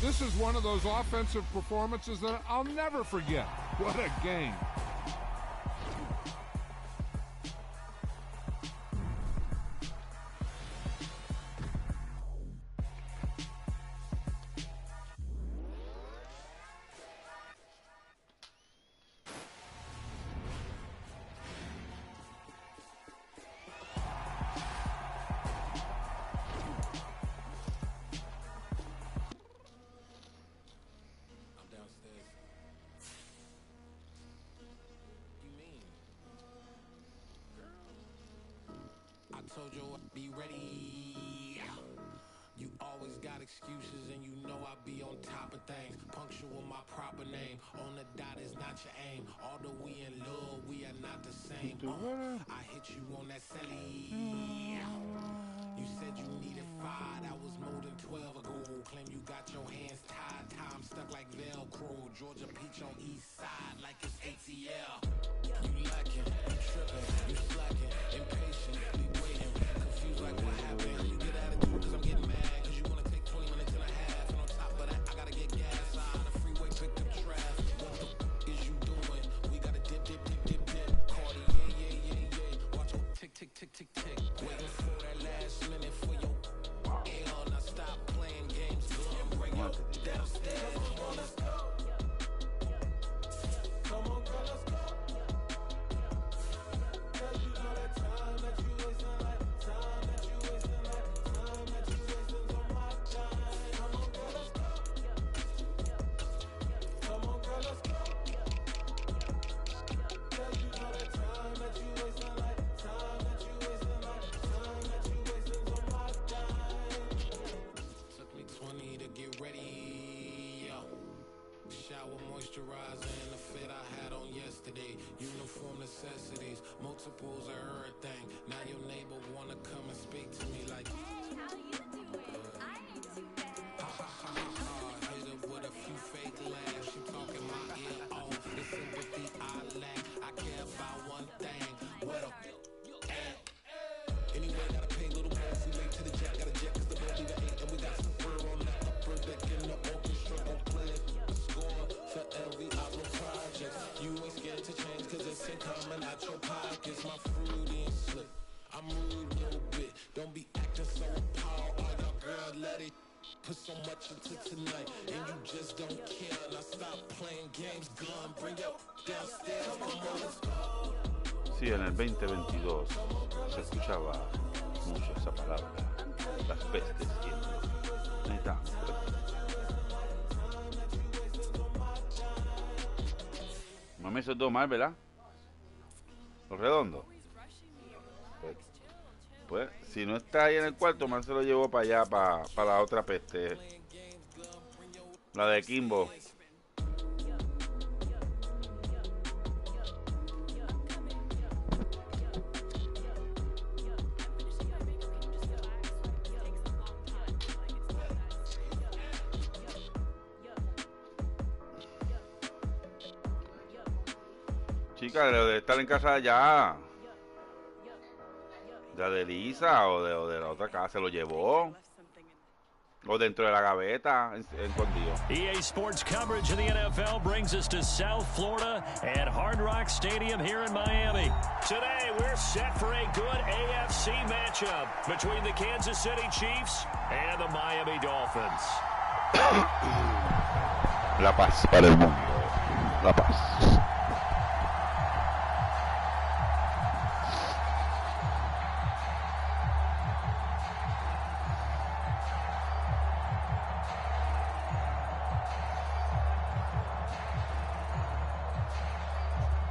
This is one of those offensive performances that I'll never forget. What a game. Told you I'd be ready. You always got excuses and you know I be on top of things. Punctual my proper name. On the dot is not your aim. Although we in love, we are not the same. I hit you on that celly. You said you needed 5. That was more than 12 ago. Claim you got your hands tied. Time stuck like Velcro. Georgia Peach on east side like it's ATL. You lacking, you tripping, you slacking, impatient. Like what happened? You get attitude cause I'm getting mad. Cause you wanna take 20 minutes and a half. And on top of that, I gotta get gas. On the freeway, picked up trash. What the f is you doing? We gotta dip. Cardi, yeah. Watch your tick. Waiting for that last minute for your hell. Now stop playing games. Bring your downstairs. Come on, let's go. Come on, girl, let's go. Cause you know that time that you wasting like time. Moisturizer and the fit I had on yesterday. Uniform necessities, multiples of everything. Now your neighbor wanna come and speak to me like, hey, how you doing? I ain't too bad. Hit her with a few fake laughs. She talking my ear off. The sympathy I lack. I care about one thing. What a anyway, gotta pay a little more. If we late to the jet, gotta jet cause the boat leave at 8. And we got some fur on the upper deck in the orchestra. Don't play it. Score for every album project. You ain't scared to change cause it's incoming out your pockets. My fruity and slick. I'm rude a little bit. Don't be acting so appalled. All y'all girl, let it put so much into tonight. And you just don't care. Now stop playing games. Gun, bring your downstairs. Come on, let's go. Sí, en el 2022 se escuchaba mucho esa palabra, las pestes y necesitamos. No me hizo todo mal, ¿verdad? Lo redondo. Pues, si no está ahí en el cuarto, man se lo llevó para allá, para la otra peste. La de Kimbo. Chica, de estar en casa ya. De Lisa o de la otra casa, se lo llevó. O dentro de la gaveta, escondido. EA Sports coverage of the NFL brings us to South Florida at Hard Rock Stadium here in Miami. Today, we're set for a good AFC matchup between the Kansas City Chiefs and the Miami Dolphins. La paz para el mundo. La paz.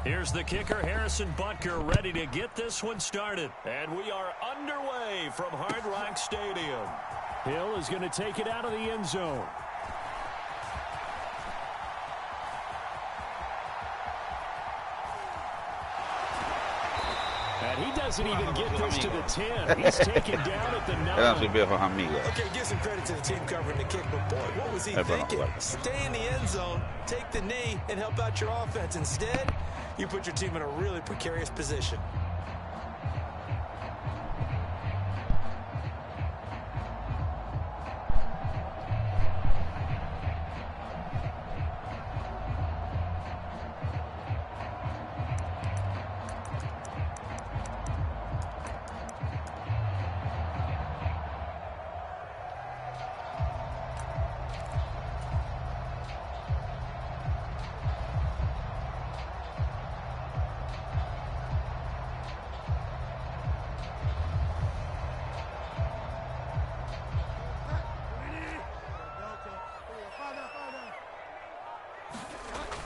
Here's the kicker, Harrison Butker, ready to get this one started. And we are underway from Hard Rock Stadium. Hill is going to take it out of the end zone. And he doesn't even get this to the 10. He's taken down at the 9. Eran sus viejos amigos. Okay, give some credit to the team covering the kick, but boy, what was he thinking? Stay in the end zone, take the knee, and help out your offense. Instead, you put your team in a really precarious position.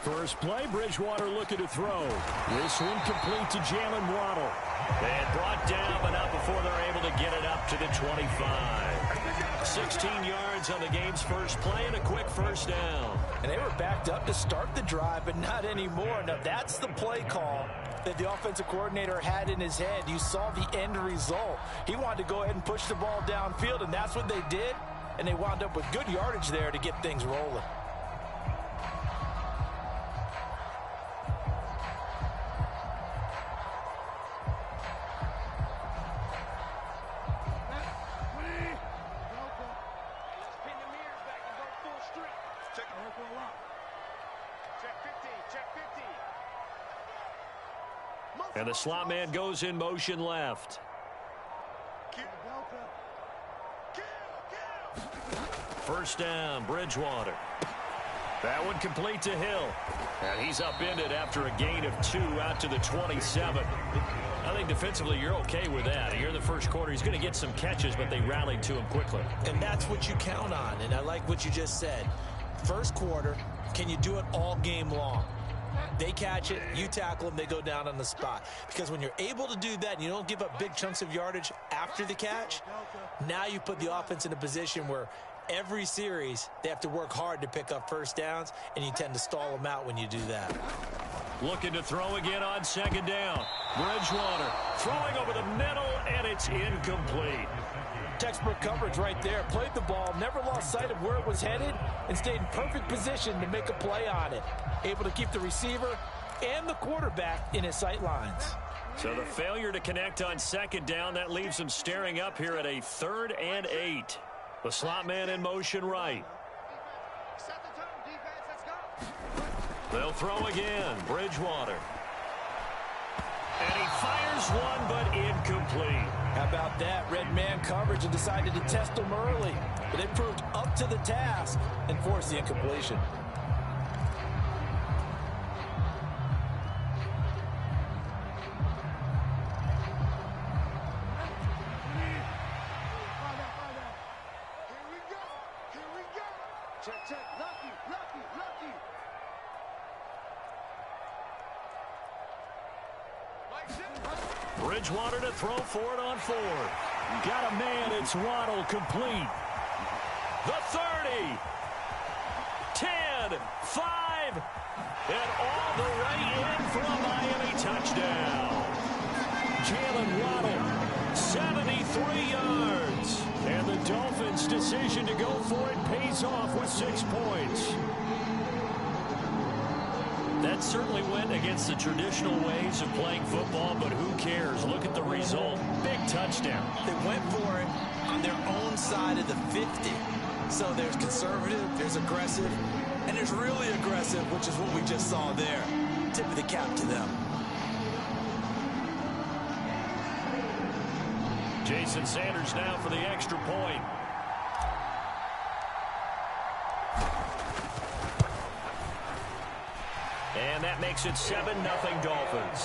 First play, Bridgewater looking to throw. This one complete to Jonh MAdden. And brought down, but not before they're able to get it up to the 25. 16 yards on the game's first play and a quick first down. And they were backed up to start the drive, but not anymore. Now, that's the play call that the offensive coordinator had in his head. You saw the end result. He wanted to go ahead and push the ball downfield, and that's what they did. And they wound up with good yardage there to get things rolling. And the slot man goes in motion left. First down, Bridgewater. That one complete to Hill. And he's upended after a gain of 2 out to the 27. I think defensively you're okay with that. Here in the first quarter, he's going to get some catches, but they rallied to him quickly. And that's what you count on, and I like what you just said. First quarter, can you do it all game long? They catch it, you tackle them, they go down on the spot. Because when you're able to do that and you don't give up big chunks of yardage after the catch, now you put the offense in a position where every series they have to work hard to pick up first downs, and you tend to stall them out when you do that. Looking to throw again on second down. Bridgewater throwing over the middle, and it's incomplete. Textbook coverage right there. Played the ball, never lost sight of where it was headed, and stayed in perfect position to make a play on it. Able to keep the receiver and the quarterback in his sight lines. So the failure to connect on second down, that leaves them staring up here at a 3rd and 8. The slot man in motion right. They'll throw again. Bridgewater. And he fires one, but incomplete. How about that? Red man coverage and decided to test them early. But it proved up to the task and forced the incompletion. Bridgewater to throw for it on 4. Got a man, it's Waddle, complete. The 30. 10, 5, and all the way in for a Miami touchdown. Jalen Waddle, 73 yards. And the Dolphins' decision to go for it pays off with 6 points. That certainly went against the traditional ways of playing football, but who cares? Look at the result. Big touchdown. They went for it on their own side of the 50. So there's conservative, there's aggressive, and there's really aggressive, which is what we just saw there. Tip of the cap to them. Jason Sanders now for the extra point. And that makes it 7-0 Dolphins.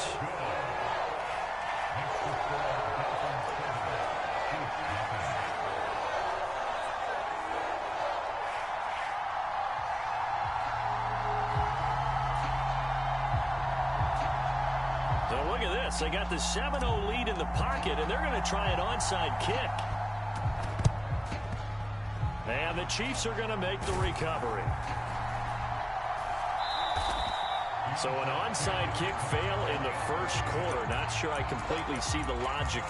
So look at this. They got the 7-0 lead in the pocket, and they're going to try an onside kick. And the Chiefs are going to make the recovery. So an onside kick fail in the first quarter. Not sure I completely see the logic.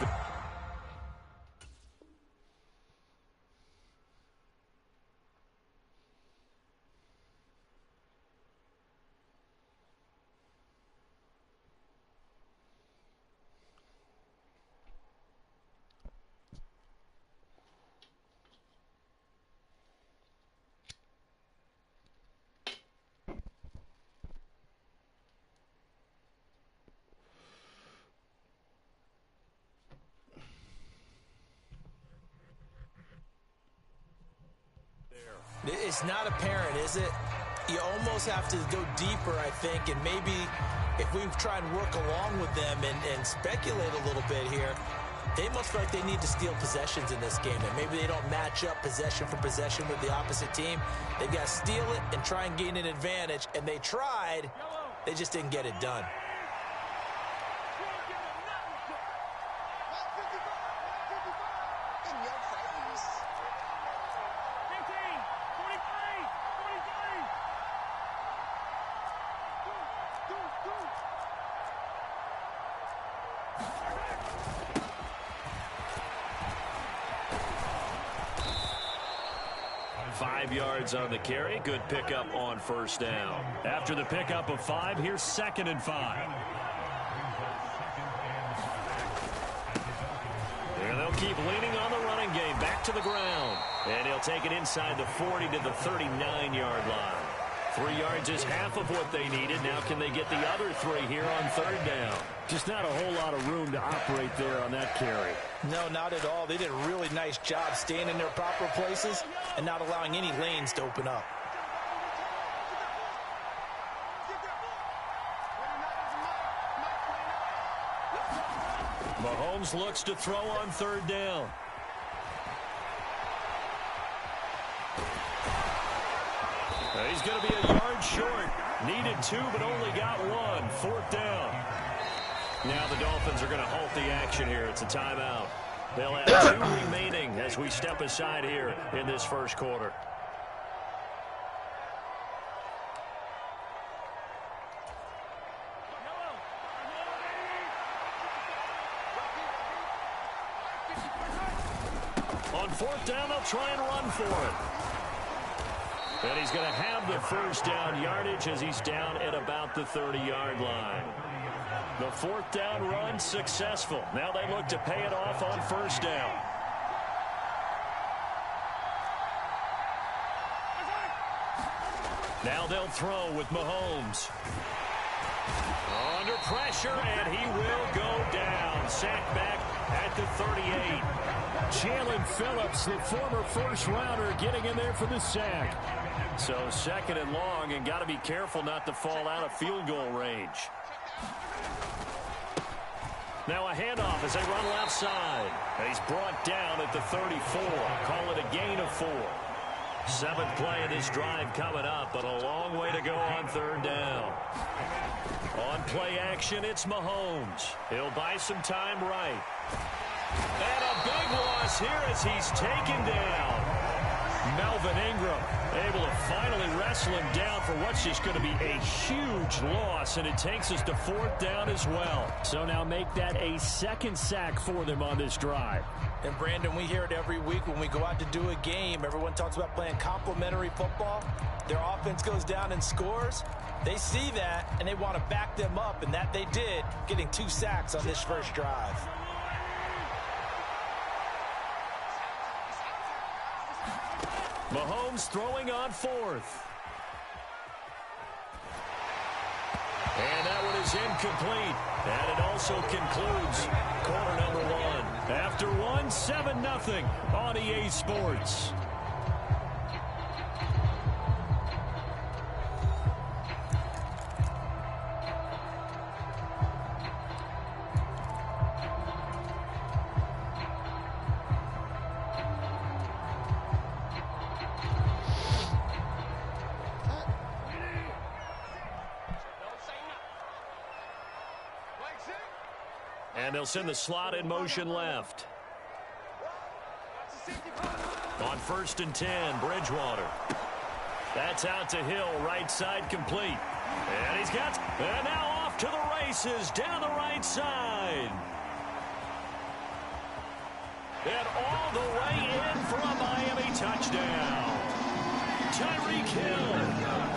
It's not apparent, is it? You almost have to go deeper, I think, and maybe if we try and work along with them and speculate a little bit here, they must feel like they need to steal possessions in this game, and maybe they don't match up possession for possession with the opposite team. They've got to steal it and try and gain an advantage, and they tried. They just didn't get it done. On the carry. Good pickup on first down. After the pickup of 5, here's 2nd and 5. And they'll keep leaning on the running game. Back to the ground. And he'll take it inside the 40 to the 39-yard line. 3 yards is half of what they needed. Now can they get the other 3 here on 3rd down? Just not a whole lot of room to operate there on that carry. No, not at all. They did a really nice job staying in their proper places and not allowing any lanes to open up. Mahomes looks to throw on 3rd down. He's going to be a yard short. Needed 2, but only got 1. 4th down. Now the Dolphins are going to halt the action here. It's a timeout. They'll have 2 remaining as we step aside here in this first quarter. On 4th down, they'll try and run for it. And he's going to have the first down yardage as he's down at about the 30-yard line. The 4th down run successful. Now they look to pay it off on 1st down. Now they'll throw with Mahomes. Under pressure, and he will go down. Sacked back at the 38. Jalen Phillips, the former first-rounder, getting in there for the sack. So 2nd and long, and got to be careful not to fall out of field goal range. Now a handoff as they run left side. He's brought down at the 34. Call it a gain of 4. 7th play of this drive coming up, but a long way to go on 3rd down. On play action, it's Mahomes. He'll buy some time right. And a big loss here as he's taken down. Melvin Ingram able to finally wrestle him down for what's just going to be a huge loss, and it takes us to 4th down as well. So now make that a 2nd sack for them on this drive. And Brandon, we hear it every week when we go out to do a game. Everyone talks about playing complementary football. Their offense goes down and scores. They see that, and they want to back them up, and that they did, getting 2 sacks on this first drive. Mahomes throwing on 4th. And that one is incomplete. And it also concludes quarter number 1. After 1, 7-0 on EA Sports. And they'll send the slot in motion left. On 1st and 10, Bridgewater. That's out to Hill, right side complete. And he's got, and now off to the races, down the right side. And all the way in for a Miami touchdown. Tyreek Hill,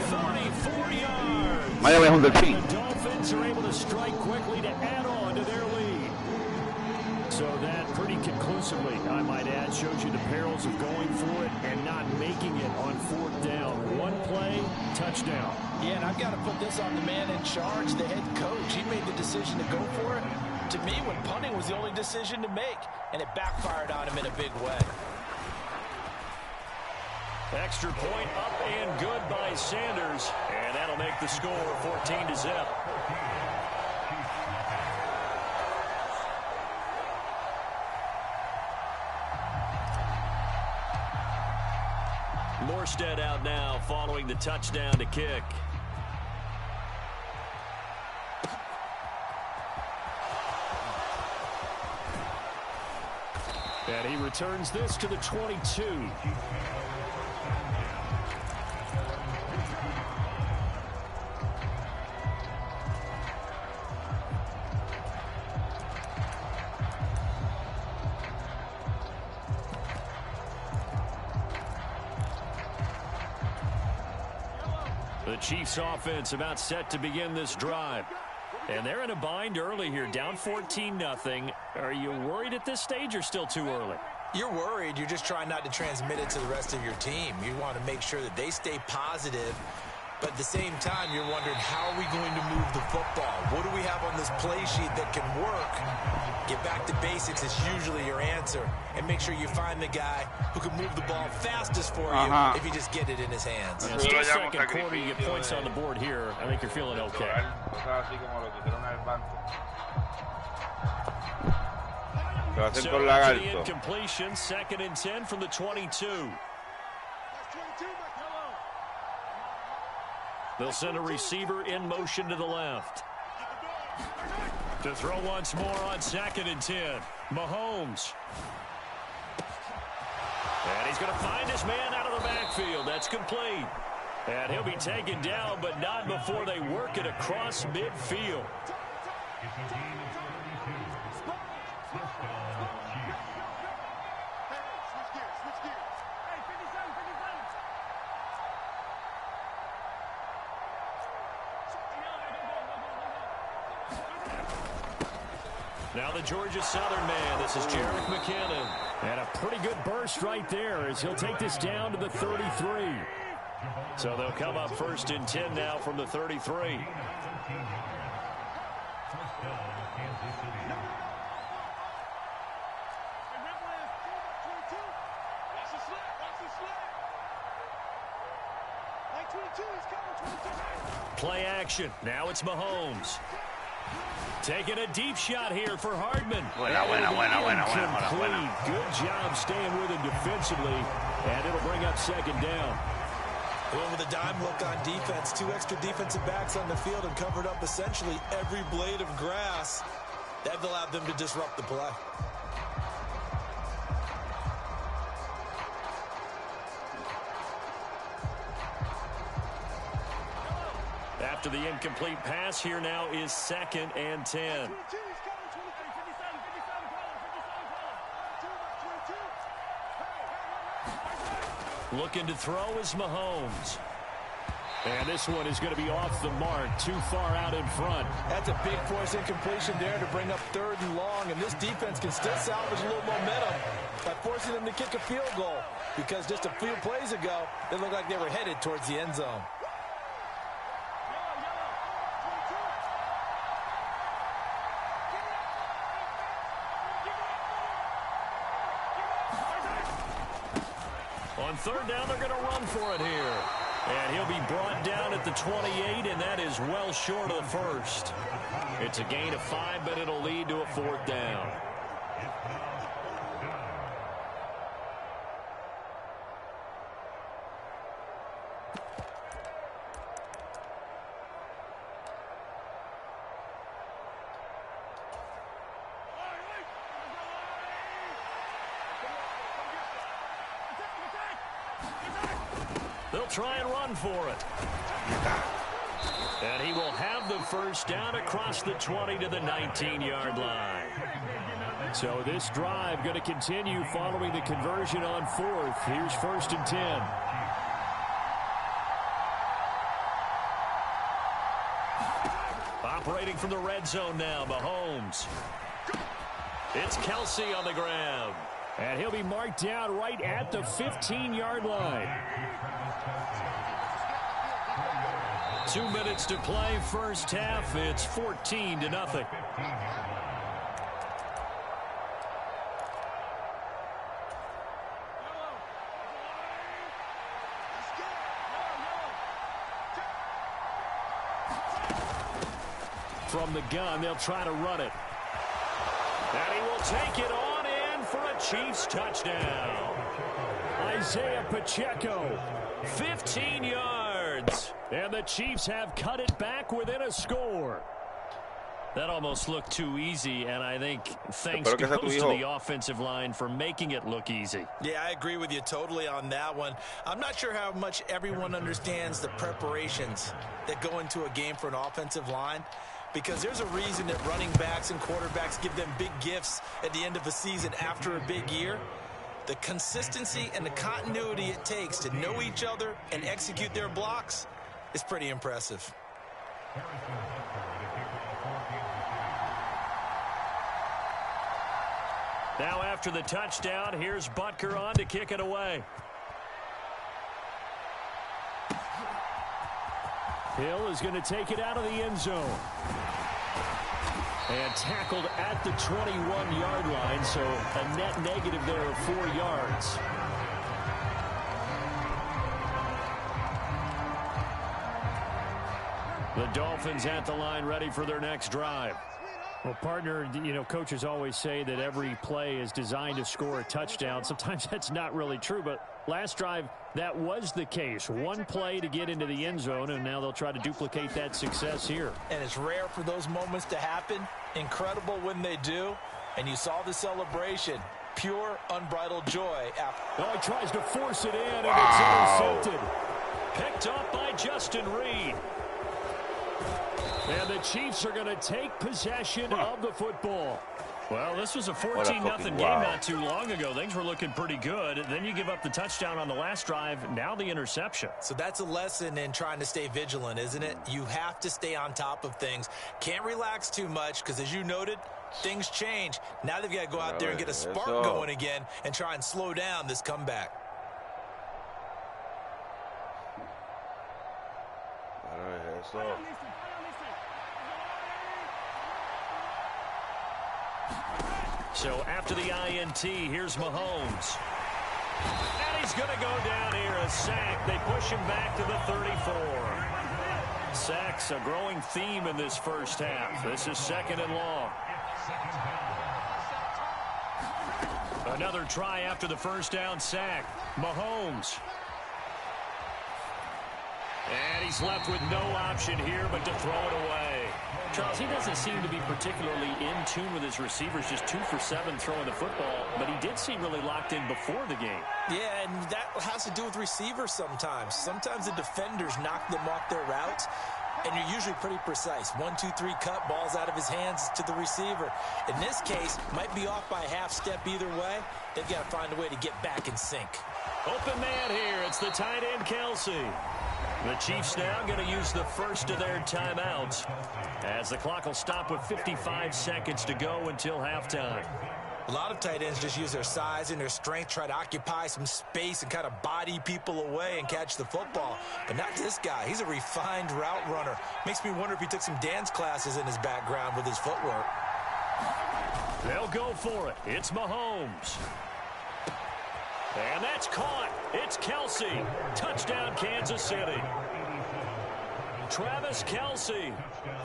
34 yards. Miami es un delfín. The Dolphins are able to strike quickly to add on to their lead. So that pretty conclusively, I might add, shows you the perils of going for it and not making it on 4th down. 1 play, touchdown. Yeah, and I've got to put this on the man in charge, the head coach. He made the decision to go for it. To me, when punting was the only decision to make, and it backfired on him in a big way. Extra point up and good by Sanders, and that'll make the score 14-0. Morstead out now following the touchdown to kick. And he returns this to the 22. The Chiefs offense about set to begin this drive. And they're in a bind early here, down 14-0. Are you worried at this stage or still too early? You're worried. You're just trying not to transmit it to the rest of your team. You want to make sure that they stay positive. But at the same time, you're wondering, how are we going to move the football? What do we have on this play sheet that can work? Get back to basics is usually your answer. And make sure you find the guy who can move the ball fastest for you if you just get it in his hands. Yeah, still second quarter, you get points on the board here. I think you're feeling okay. So, to the incompletion, 2nd and 10 from the 22. They'll send a receiver in motion to the left. To throw once more on 2nd and 10. Mahomes. And he's going to find his man out of the backfield. That's complete. And he'll be taken down, but not before they work it across midfield. Now the Georgia Southern man. This is Jerick McKinnon. And a pretty good burst right there as he'll take this down to the 33. So they'll come up 1st and 10 now from the 33. Play action. Now it's Mahomes. Taking a deep shot here for Hardman. Buena. Good job staying with him defensively, and it'll bring up 2nd down. Going with a dime look on defense, 2 extra defensive backs on the field and covered up essentially every blade of grass. That allowed them to disrupt the play. After the incomplete pass, here now is 2nd and 10. Looking to throw is Mahomes. And this one is going to be off the mark, too far out in front. That's a big force incompletion there to bring up 3rd and long, and this defense can still salvage a little momentum by forcing them to kick a field goal, because just a few plays ago, they looked like they were headed towards the end zone. On 3rd down, they're going to run for it here. And he'll be brought down at the 28, and that is well short of the 1st. It's a gain of 5, but it'll lead to a 4th down. They'll try and run for it. And he will have the 1st down across the 20 to the 19-yard line. So this drive going to continue following the conversion on 4th. Here's 1st and 10. Operating from the red zone now, Mahomes. It's Kelsey on the grab. And he'll be marked down right at the 15-yard line. 2 minutes to play, 1st half. It's 14-0. From the gun, they'll try to run it. And he will take it on in for a Chiefs touchdown. Isaiah Pacheco. 15 yards. And the Chiefs have cut it back within a score. That almost looked too easy, and I think thanks goes to the offensive line for making it look easy. Yeah, I agree with you totally on that one. I'm not sure how much everyone understands the preparations that go into a game for an offensive line, because there's a reason that running backs and quarterbacks give them big gifts at the end of a season after a big year. The consistency and the continuity it takes to know each other and execute their blocks is pretty impressive. Now after the touchdown, here's Butker on to kick it away. Hill is going to take it out of the end zone. And tackled at the 21-yard line, so a net negative there of 4 yards. The Dolphins at the line ready for their next drive. Well, partner, you know, coaches always say that every play is designed to score a touchdown. Sometimes that's not really true, but last drive, that was the case. One play to get into the end zone, and now they'll try to duplicate that success here. And it's rare for those moments to happen. Incredible when they do. And you saw the celebration. Pure, unbridled joy. Oh, he tries to force it in, and it's intercepted. Picked up by Justin Reed. And the Chiefs are going to take possession of the football. Well, this was a 14-0 game not too long ago. Things were looking pretty good. Then you give up the touchdown on the last drive. Now the interception. So that's a lesson in trying to stay vigilant, isn't it? You have to stay on top of things. Can't relax too much because, as you noted, things change. Now they've got to go out there and get a spark going again and try and slow down this comeback. All right, that's all. So after the INT, here's Mahomes. And he's going to go down here, a sack. They push him back to the 34. Sacks, a growing theme in this first half. This is 2nd and long. Another try after the first down sack. Mahomes. And he's left with no option here but to throw it away. Charles, he doesn't seem to be particularly in tune with his receivers, just 2 for 7 throwing the football, but he did seem really locked in before the game. Yeah, and that has to do with receivers sometimes. Sometimes the defenders knock them off their routes, and you're usually pretty precise. 1, 2, 3 cut, balls out of his hands to the receiver. In this case, might be off by a half step either way. They've got to find a way to get back in sync. Open man here. It's the tight end, Kelsey. The Chiefs now going to use the first of their timeouts as the clock will stop with 55 seconds to go until halftime. A lot of tight ends just use their size and their strength, try to occupy some space and kind of body people away and catch the football. But not this guy. He's a refined route runner. Makes me wonder if he took some dance classes in his background with his footwork. They'll go for it. It's Mahomes. And that's caught. It's Kelsey. Touchdown, Kansas City. Travis Kelsey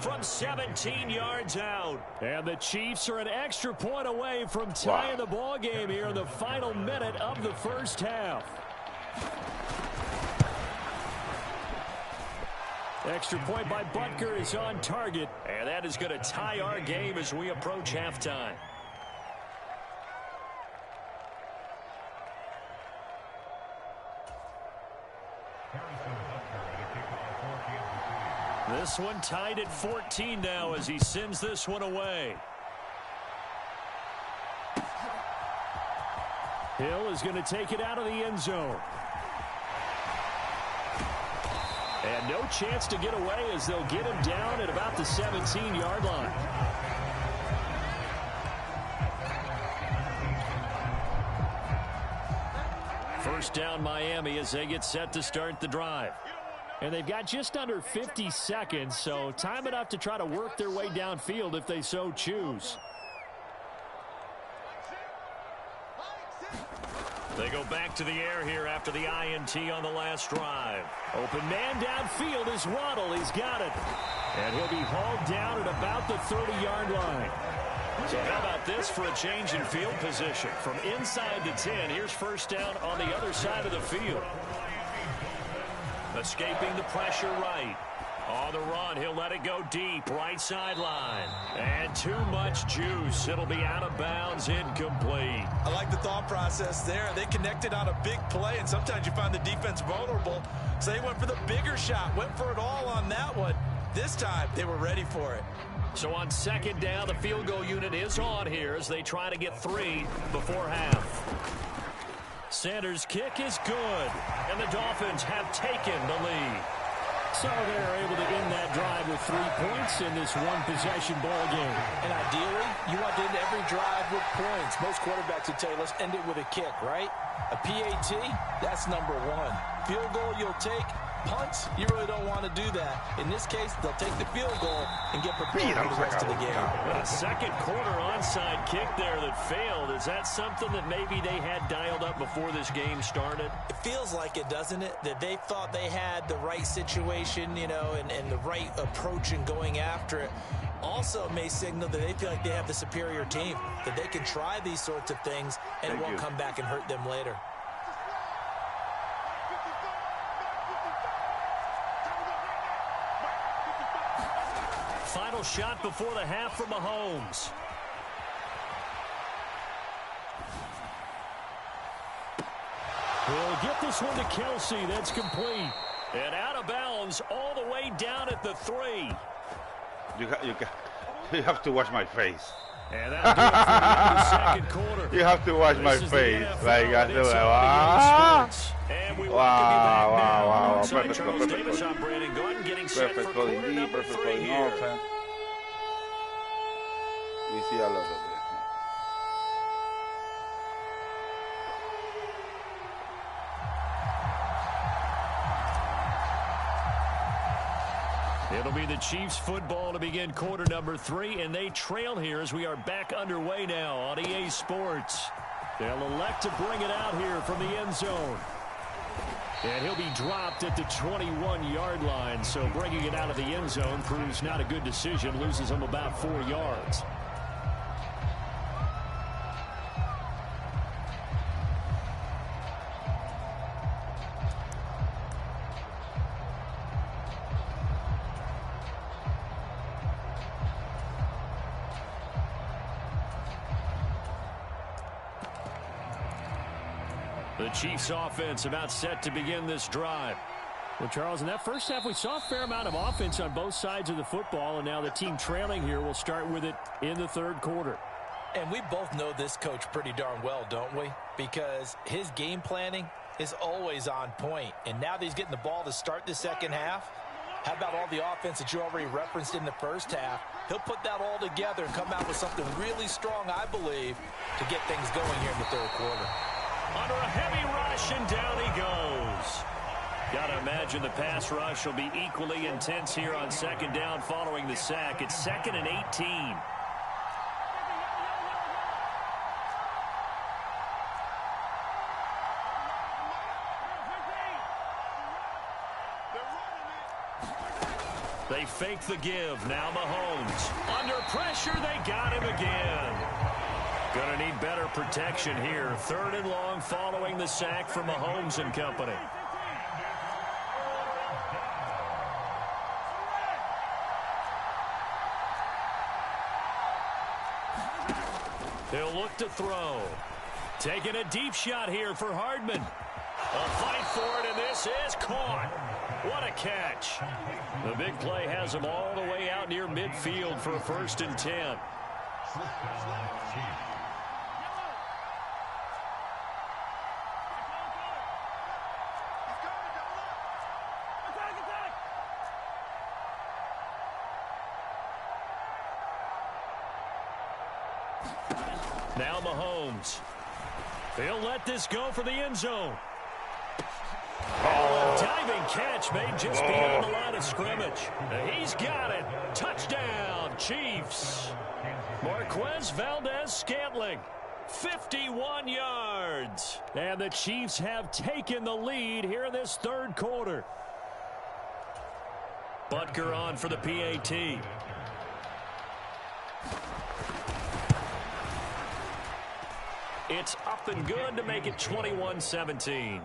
from 17 yards out. And the Chiefs are an extra point away from tying the ball game here in the final minute of the first half. Extra point by Butker is on target. And that is going to tie our game as we approach halftime. This one tied at 14 now as he sends this one away. Hill is going to take it out of the end zone. And no chance to get away as they'll get him down at about the 17-yard line. First down Miami as they get set to start the drive. And they've got just under 50 seconds, so time enough to try to work their way downfield if they so choose. They go back to the air here after the INT on the last drive. Open man downfield is Waddle. He's got it. And he'll be hauled down at about the 30-yard line. So how about this for a change in field position? From inside the 10, here's first down on the other side of the field. Escaping the pressure right. On the run, he'll let it go deep, right sideline. And too much juice. It'll be out of bounds, incomplete. I like the thought process there. They connected on a big play, and sometimes you find the defense vulnerable. So they went for the bigger shot, went for it all on that one. This time, they were ready for it. So on second down, the field goal unit is on here as they try to get 3 before half. Sanders' kick is good, and the Dolphins have taken the lead. So they're able to end that drive with 3 points in this one-possession ball game. And ideally, you want to end every drive with points. Most quarterbacks would tell you, let's end it with a kick, right? A PAT, that's number 1. Field goal you'll take. Punts, you really don't want to do that. In this case, they'll take the field goal and get prepared for the rest of the game. A second quarter onside kick there that failed. Is that something that maybe they had dialed up before this game started? It feels like it, doesn't it? That they thought they had the right situation, you know, and the right approach in going after it. Also may signal that they feel like they have the superior team, that they can try these sorts of things and it won't come back and hurt them later. Final shot before the half for Mahomes. He'll get this one to Kelsey. That's complete. And out of bounds all the way down at the 3. You have to watch my face. And that'll do it for the end of the second quarter. You have to watch my face. Like I do. And we welcome you back now. Wow. Perfect. Charles Davis on Brandon Gordon getting set for quarter number 3 here. We see a lot of it. It'll be the Chiefs football to begin quarter number 3, and they trail here as we are back underway now on EA Sports. They'll elect to bring it out here from the end zone. And he'll be dropped at the 21-yard line, so bringing it out of the end zone proves not a good decision, loses him about 4 yards. The Chiefs offense about set to begin this drive. Well, Charles, in that first half, we saw a fair amount of offense on both sides of the football, and now the team trailing here will start with it in the third quarter. And we both know this coach pretty darn well, don't we? Because his game planning is always on point. And now that he's getting the ball to start the second half, how about all the offense that you already referenced in the first half? He'll put that all together and come out with something really strong, I believe, to get things going here in the third quarter. Under a heavy rush, and down he goes. Got to imagine the pass rush will be equally intense here on second down following the sack. It's 2nd and 18. They fake the give. Now Mahomes. Under pressure, they got him again. Going to need better protection here. 3rd and long following the sack from Mahomes and company. He'll look to throw. Taking a deep shot here for Hardman. A fight for it, and this is caught. What a catch. The big play has him all the way out near midfield for a 1st and 10. Now Mahomes. They'll let this go for the end zone. Oh, a diving catch made just beyond the line of scrimmage. He's got it. Touchdown, Chiefs. Marquez Valdez-Scantling, 51 yards. And the Chiefs have taken the lead here in this third quarter. Butker on for the PAT. It's up and good to make it 21-17.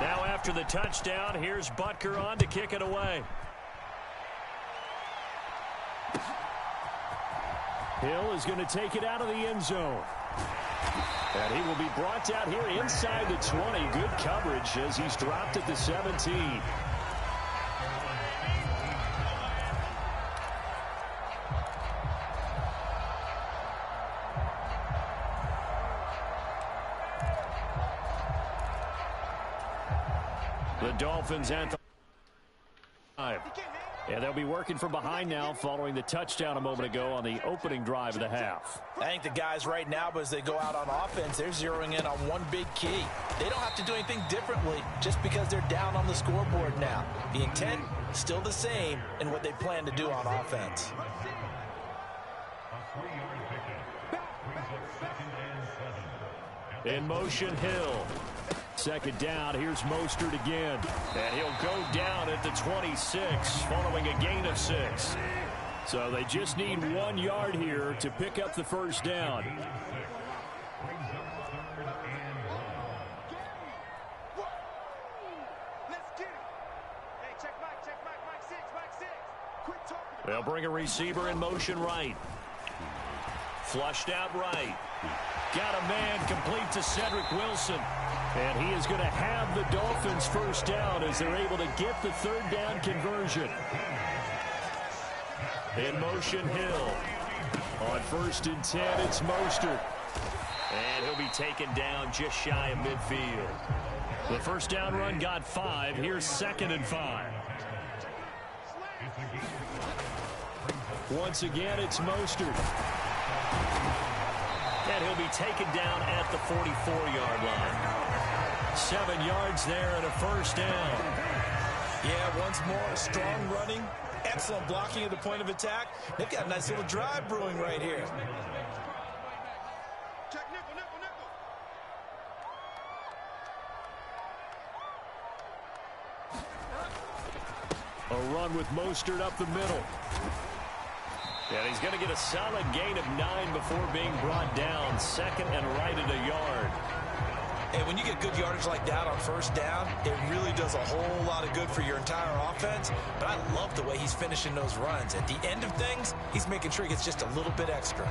Now after the touchdown, here's Butker on to kick it away. Hill is going to take it out of the end zone. And he will be brought out here inside the 20. Good coverage as he's dropped at the 17. The Dolphins at the 5. And they'll be working from behind now following the touchdown a moment ago on the opening drive of the half. I think the guys right now, as they go out on offense, they're zeroing in on one big key. They don't have to do anything differently just because they're down on the scoreboard now. The intent still the same in what they plan to do on offense. In motion, Hill. Second down, here's Mostert again. And he'll go down at the 26 following a gain of 6. So they just need 1 yard here to pick up the first down. They'll bring a receiver in motion right. Flushed out right. Got a man complete to Cedric Wilson. And he is going to have the Dolphins first down as they're able to get the third down conversion. In motion, Hill. On 1st and 10, it's Mostert. And he'll be taken down just shy of midfield. The first down run got 5. Here's 2nd and 5. Once again, it's Mostert. And he'll be taken down at the 44-yard line. 7 yards there and a first down. Yeah, once more, strong running, excellent blocking at the point of attack. They've got a nice little drive brewing right here. A run with Mostert up the middle. And he's going to get a solid gain of 9 before being brought down. 2nd and right at a yard. And when you get good yardage like that on first down, it really does a whole lot of good for your entire offense. But I love the way he's finishing those runs. At the end of things, he's making sure he gets just a little bit extra.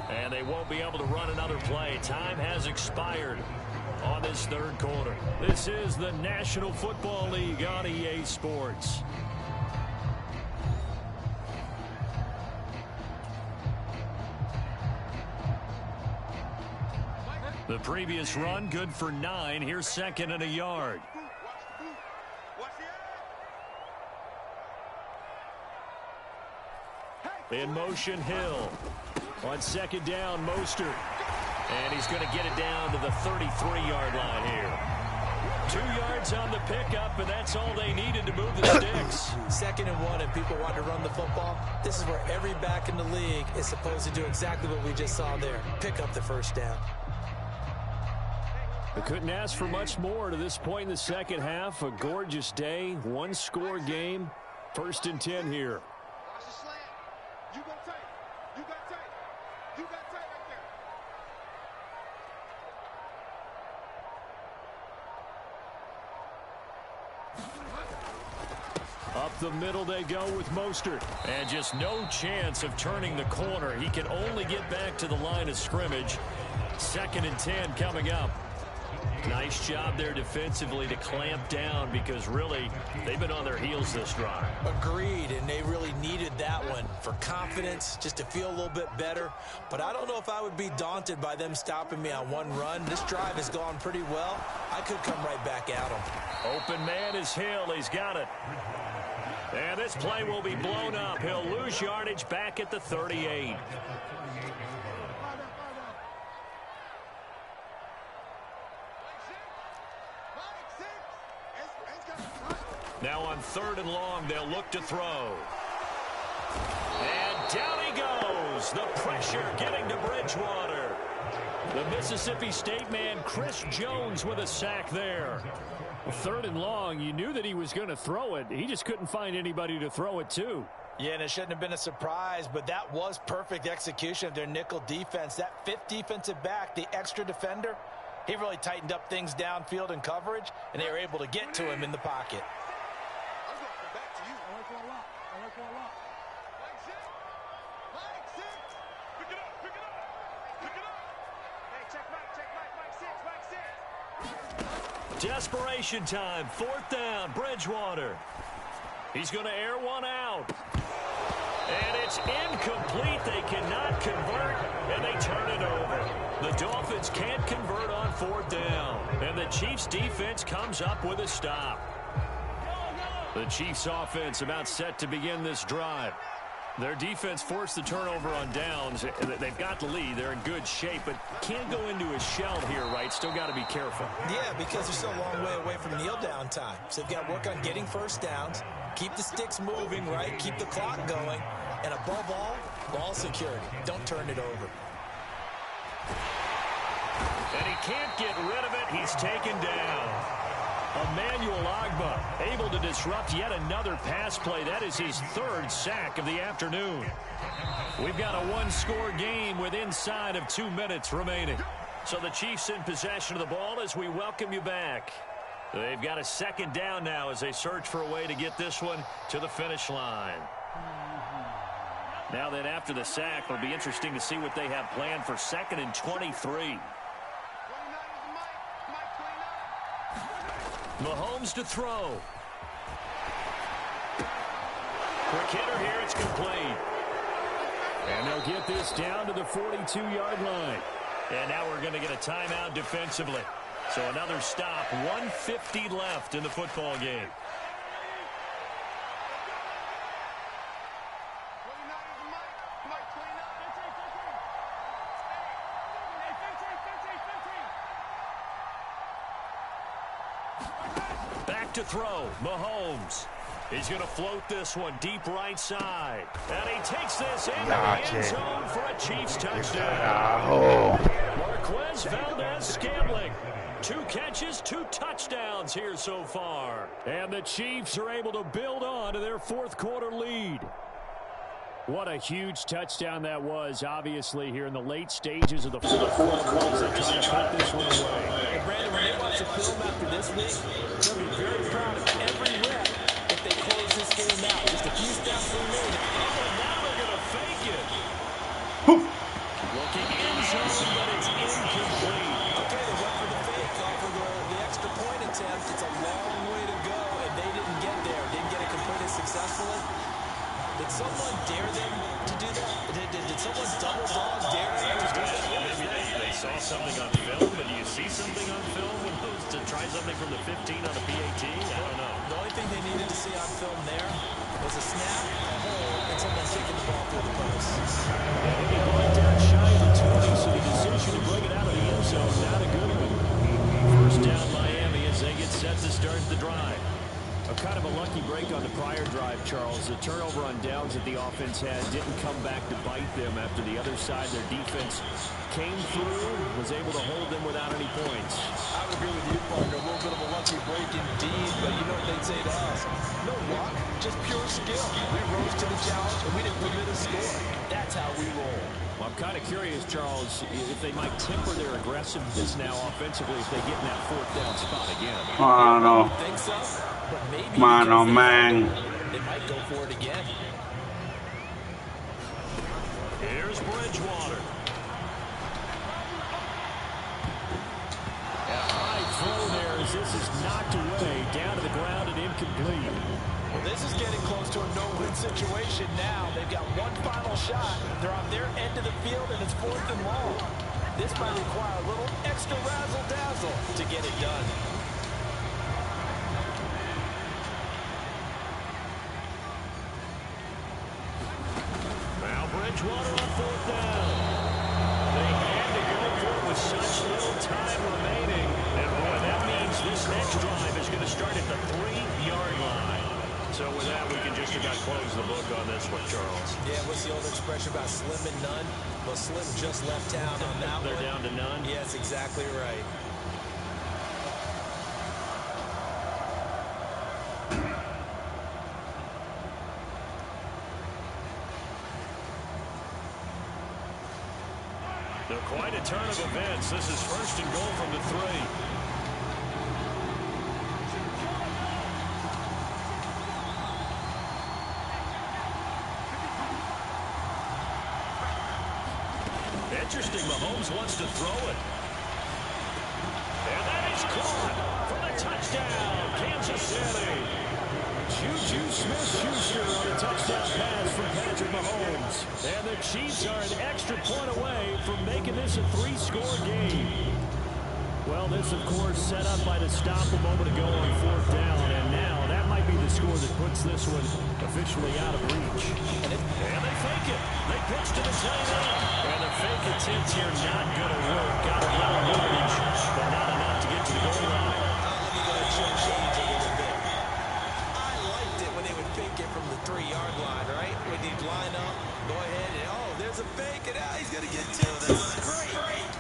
And they won't be able to run another play. Time has expired on this third quarter. This is the National Football League on EA Sports. The previous run good for 9. Here's 2nd and a yard. In motion, Hill. On 2nd down, Mostert. And he's going to get it down to the 33-yard line here. 2 yards on the pickup, and that's all they needed to move the sticks. 2nd and 1, and people want to run the football. This is where every back in the league is supposed to do exactly what we just saw there. Pick up the first down. They couldn't ask for much more to this point in the second half. A gorgeous day, one-score game. 1st and 10 here. Up the middle they go with Mostert. And just no chance of turning the corner. He can only get back to the line of scrimmage. 2nd and 10 coming up. Nice job there defensively to clamp down because really they've been on their heels this drive. Agreed, and they really needed that one for confidence, just to feel a little bit better. But I don't know if I would be daunted by them stopping me on one run. This drive has gone pretty well. I could come right back at them. Open man is Hill. He's got it. And this play will be blown up. He'll lose yardage back at the 38. Now on 3rd and long, they'll look to throw. And down he goes. The pressure getting to Bridgewater. The Mississippi State man, Chris Jones, with a sack there. 3rd and long, you knew that he was going to throw it. He just couldn't find anybody to throw it to. Yeah, and it shouldn't have been a surprise, but that was perfect execution of their nickel defense. That 5th defensive back, the extra defender, he really tightened up things downfield in coverage, and they were able to get to him in the pocket. Desperation time, 4th down, Bridgewater. He's going to air one out. And it's incomplete. They cannot convert, and they turn it over. The Dolphins can't convert on 4th down, and the Chiefs' defense comes up with a stop. The Chiefs' offense about set to begin this drive. Their defense forced the turnover on downs. They've got the lead. They're in good shape, but can't go into a shell here, right? Still got to be careful. Yeah, because they're still a long way away from kneel down time. So they've got to work on getting 1st downs, keep the sticks moving, right? Keep the clock going. And above all, ball security. Don't turn it over. And he can't get rid of it. He's taken down. Emmanuel Ogbah able to disrupt yet another pass play. That is his 3rd sack of the afternoon. We've got a 1-score game with inside of 2 minutes remaining. So the Chiefs in possession of the ball as we welcome you back. They've got a 2nd down now as they search for a way to get this one to the finish line. Now then, after the sack, it'll be interesting to see what they have planned for 2nd and 23. Mahomes to throw. Quick hitter here, it's complete. And they'll get this down to the 42-yard line. And now we're going to get a timeout defensively. So another stop, 1:50 left in the football game. To throw, Mahomes. He's going to float this one deep right side. And he takes this into the end zone for a Chiefs touchdown. Marquez Valdez-Scantling. 2 catches, 2 touchdowns here so far. And the Chiefs are able to build on to their 4th quarter lead. What a huge touchdown that was, obviously, here in the late stages of the 4th quarter. They're trying to put this one away. And Brandon, when they watch the film after this week, they'll be very proud of every rep if they close this game out. Just a few steps remaining. Oh, now they're going to fake it. Looking in zone, but it's incomplete. Okay, they went for the fake, off for the extra point attempt. It's a long way to go, and they didn't get there. Didn't get it completed successfully. Did someone dare them to do that? Did someone double dog dare them to do that? Maybe they saw something on film, but do you see something on film to try something from the 15 on a PAT? I don't know. The only thing they needed to see on film there was a snap, a hold, and someone kicking the ball through the post. Yeah, he brought down shy of the 20, so the decision to bring it out of the end zone, not a good one. 1st down Miami as they get set to start the drive. A kind of a lucky break on the prior drive, Charles. The turnover on downs that the offense had didn't come back to bite them after the other side. Their defense came through, was able to hold them without any points. I would agree with you, partner. A little bit of a lucky break indeed, but you know what they'd say to us? No luck, just pure skill. We rose to the challenge, and we didn't permit a score. That's how we roll. Well, I'm kind of curious, Charles, if they might temper their aggressiveness now offensively if they get in that 4th down spot again. I don't know. I think so, but maybe man, oh man. They might go for it again. Here's Bridgewater. A high throw there as this is knocked away, down to the ground and incomplete. Well, this is getting close to a no-win situation now. They've got one final shot. They're on their end of the field, and it's 4th and long. This might require a little extra razzle-dazzle to get it done. down. They had to go for it with such little time remaining. And boy, that means this next drive is going to start at the 3-yard line. So with that, we can just about close the book on this one, Charles. Yeah, what's the old expression about slim and none? Well, Slim just left town on that one. They're down to none? Yeah, that's exactly right. Quite a turn of events. This is first and goal from the 3. Interesting. Mahomes wants to throw it. And that is caught for the touchdown. Kansas City. Juju Smith-Schuster on a touchdown pass from Patrick Mahomes. And the Chiefs are an extra point away from making this a 3-score game. Well, this, of course, set up by the stop a moment ago on 4th down. And now that might be the score that puts this one officially out of reach. And they fake it. They pitch to the tight end. And the fake attempt here not going to work. Got a little yardage, but not enough to get to the goal line. Let me go to change a little bit. I liked it when they would fake it from the 3-yard line, right? When you'd line up, go ahead, and oh, there's a fake, and he's going to get 2. This is great.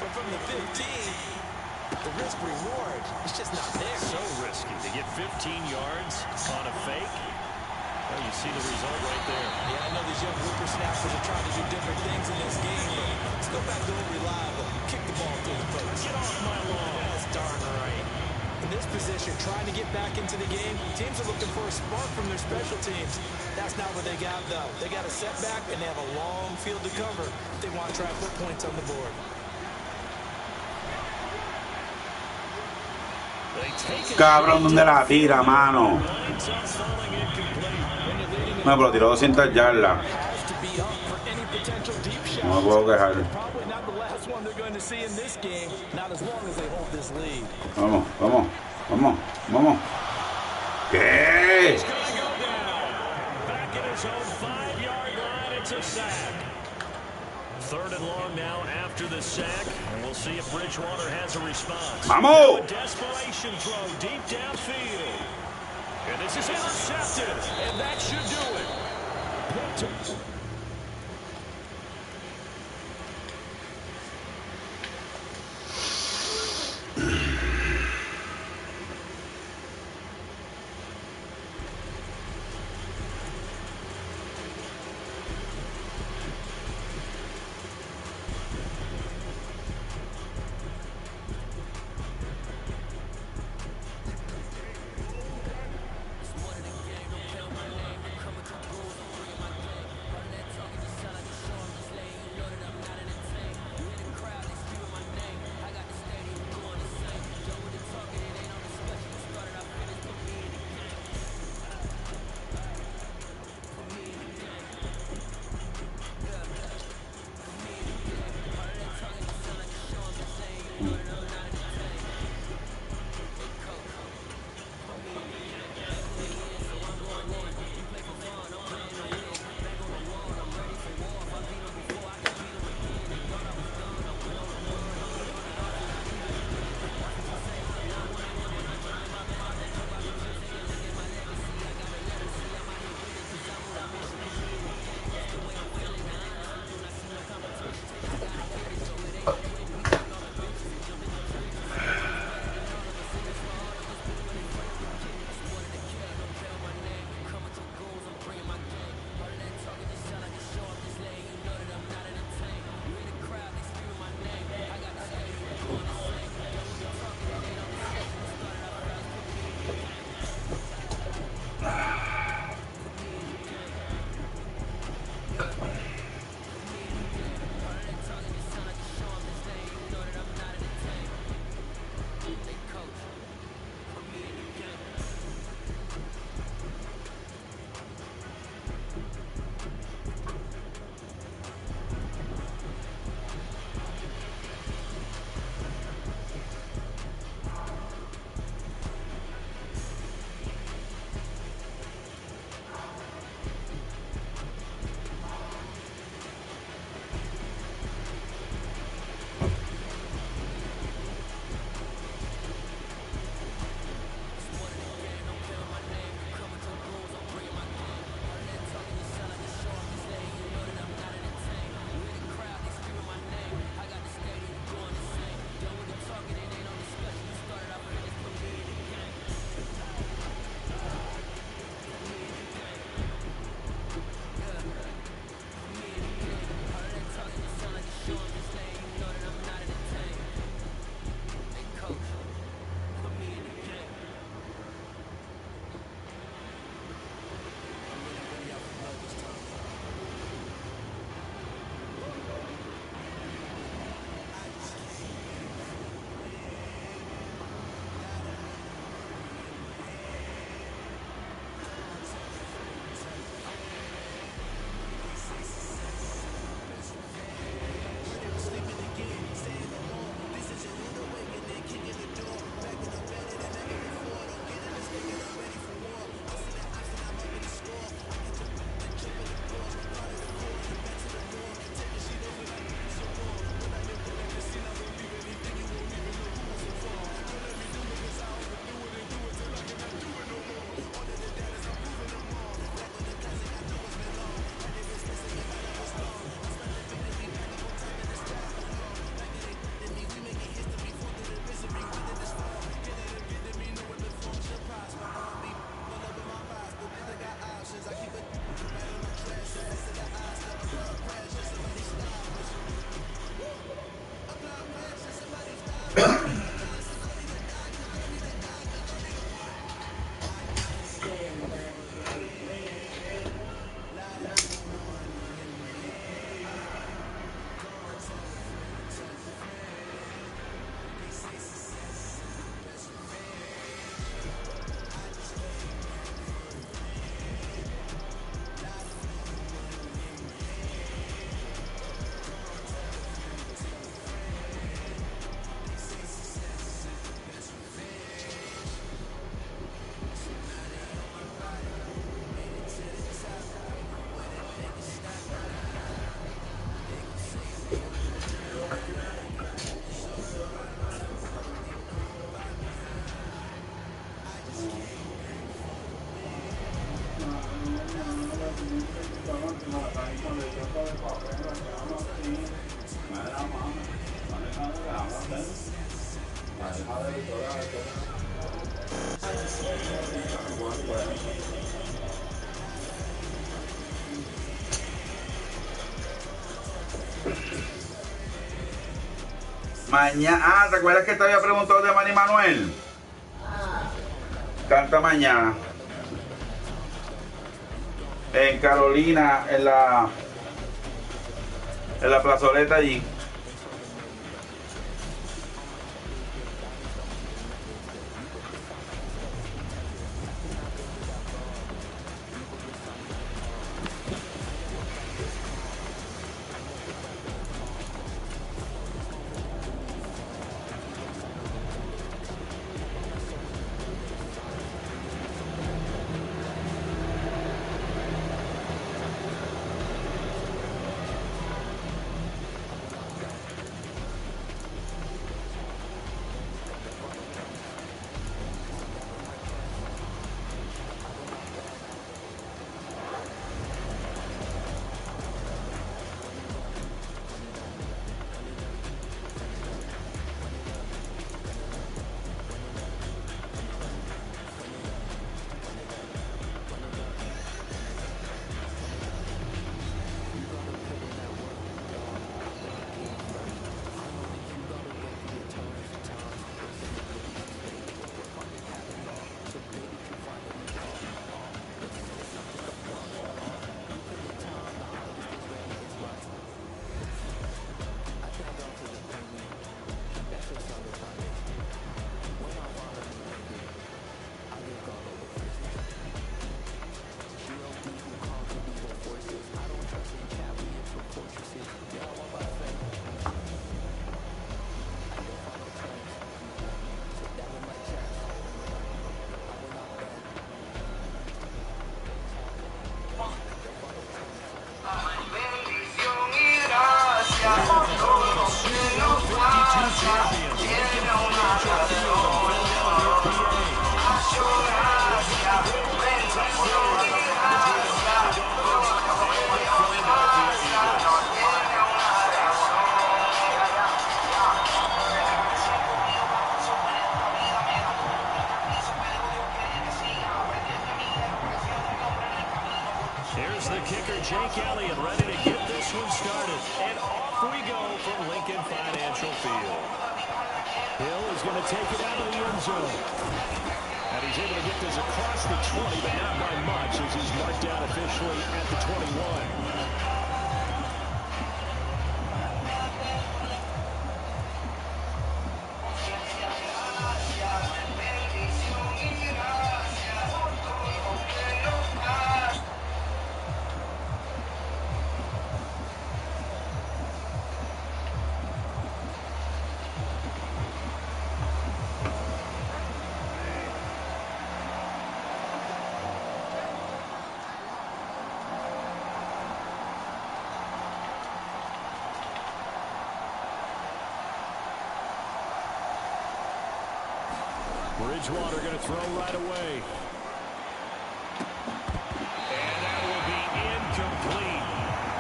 But from the 15, the risk reward is just not there. So risky to get 15 yards on a fake. Well, you see the result right there. Yeah, I know these young whippersnappers are trying to do different things in this game, but let's go back to what reliable. Kick the ball through the post. Get off my lawn. That's darn right. In this position, trying to get back into the game, teams are looking for a spark from their special teams. That's not what they got, though. They got a setback, and they have a long field to cover if they want to try to put points on the board. Cabrón, ¿dónde la tira, mano? No, pero tiró 200 yardas. No me puedo quejar. Vamos, vamos, vamos, vamos. ¿Qué? Third and long now after the sack, and we'll see if Bridgewater has a response. Vamos! A desperation throw deep downfield. And this is intercepted, and that should do it. Mañana, ¿te acuerdas que te había preguntado de Manny Manuel? Canta mañana. En Carolina, en la plazoleta allí. Bridgewater going to throw right away. And that will be incomplete.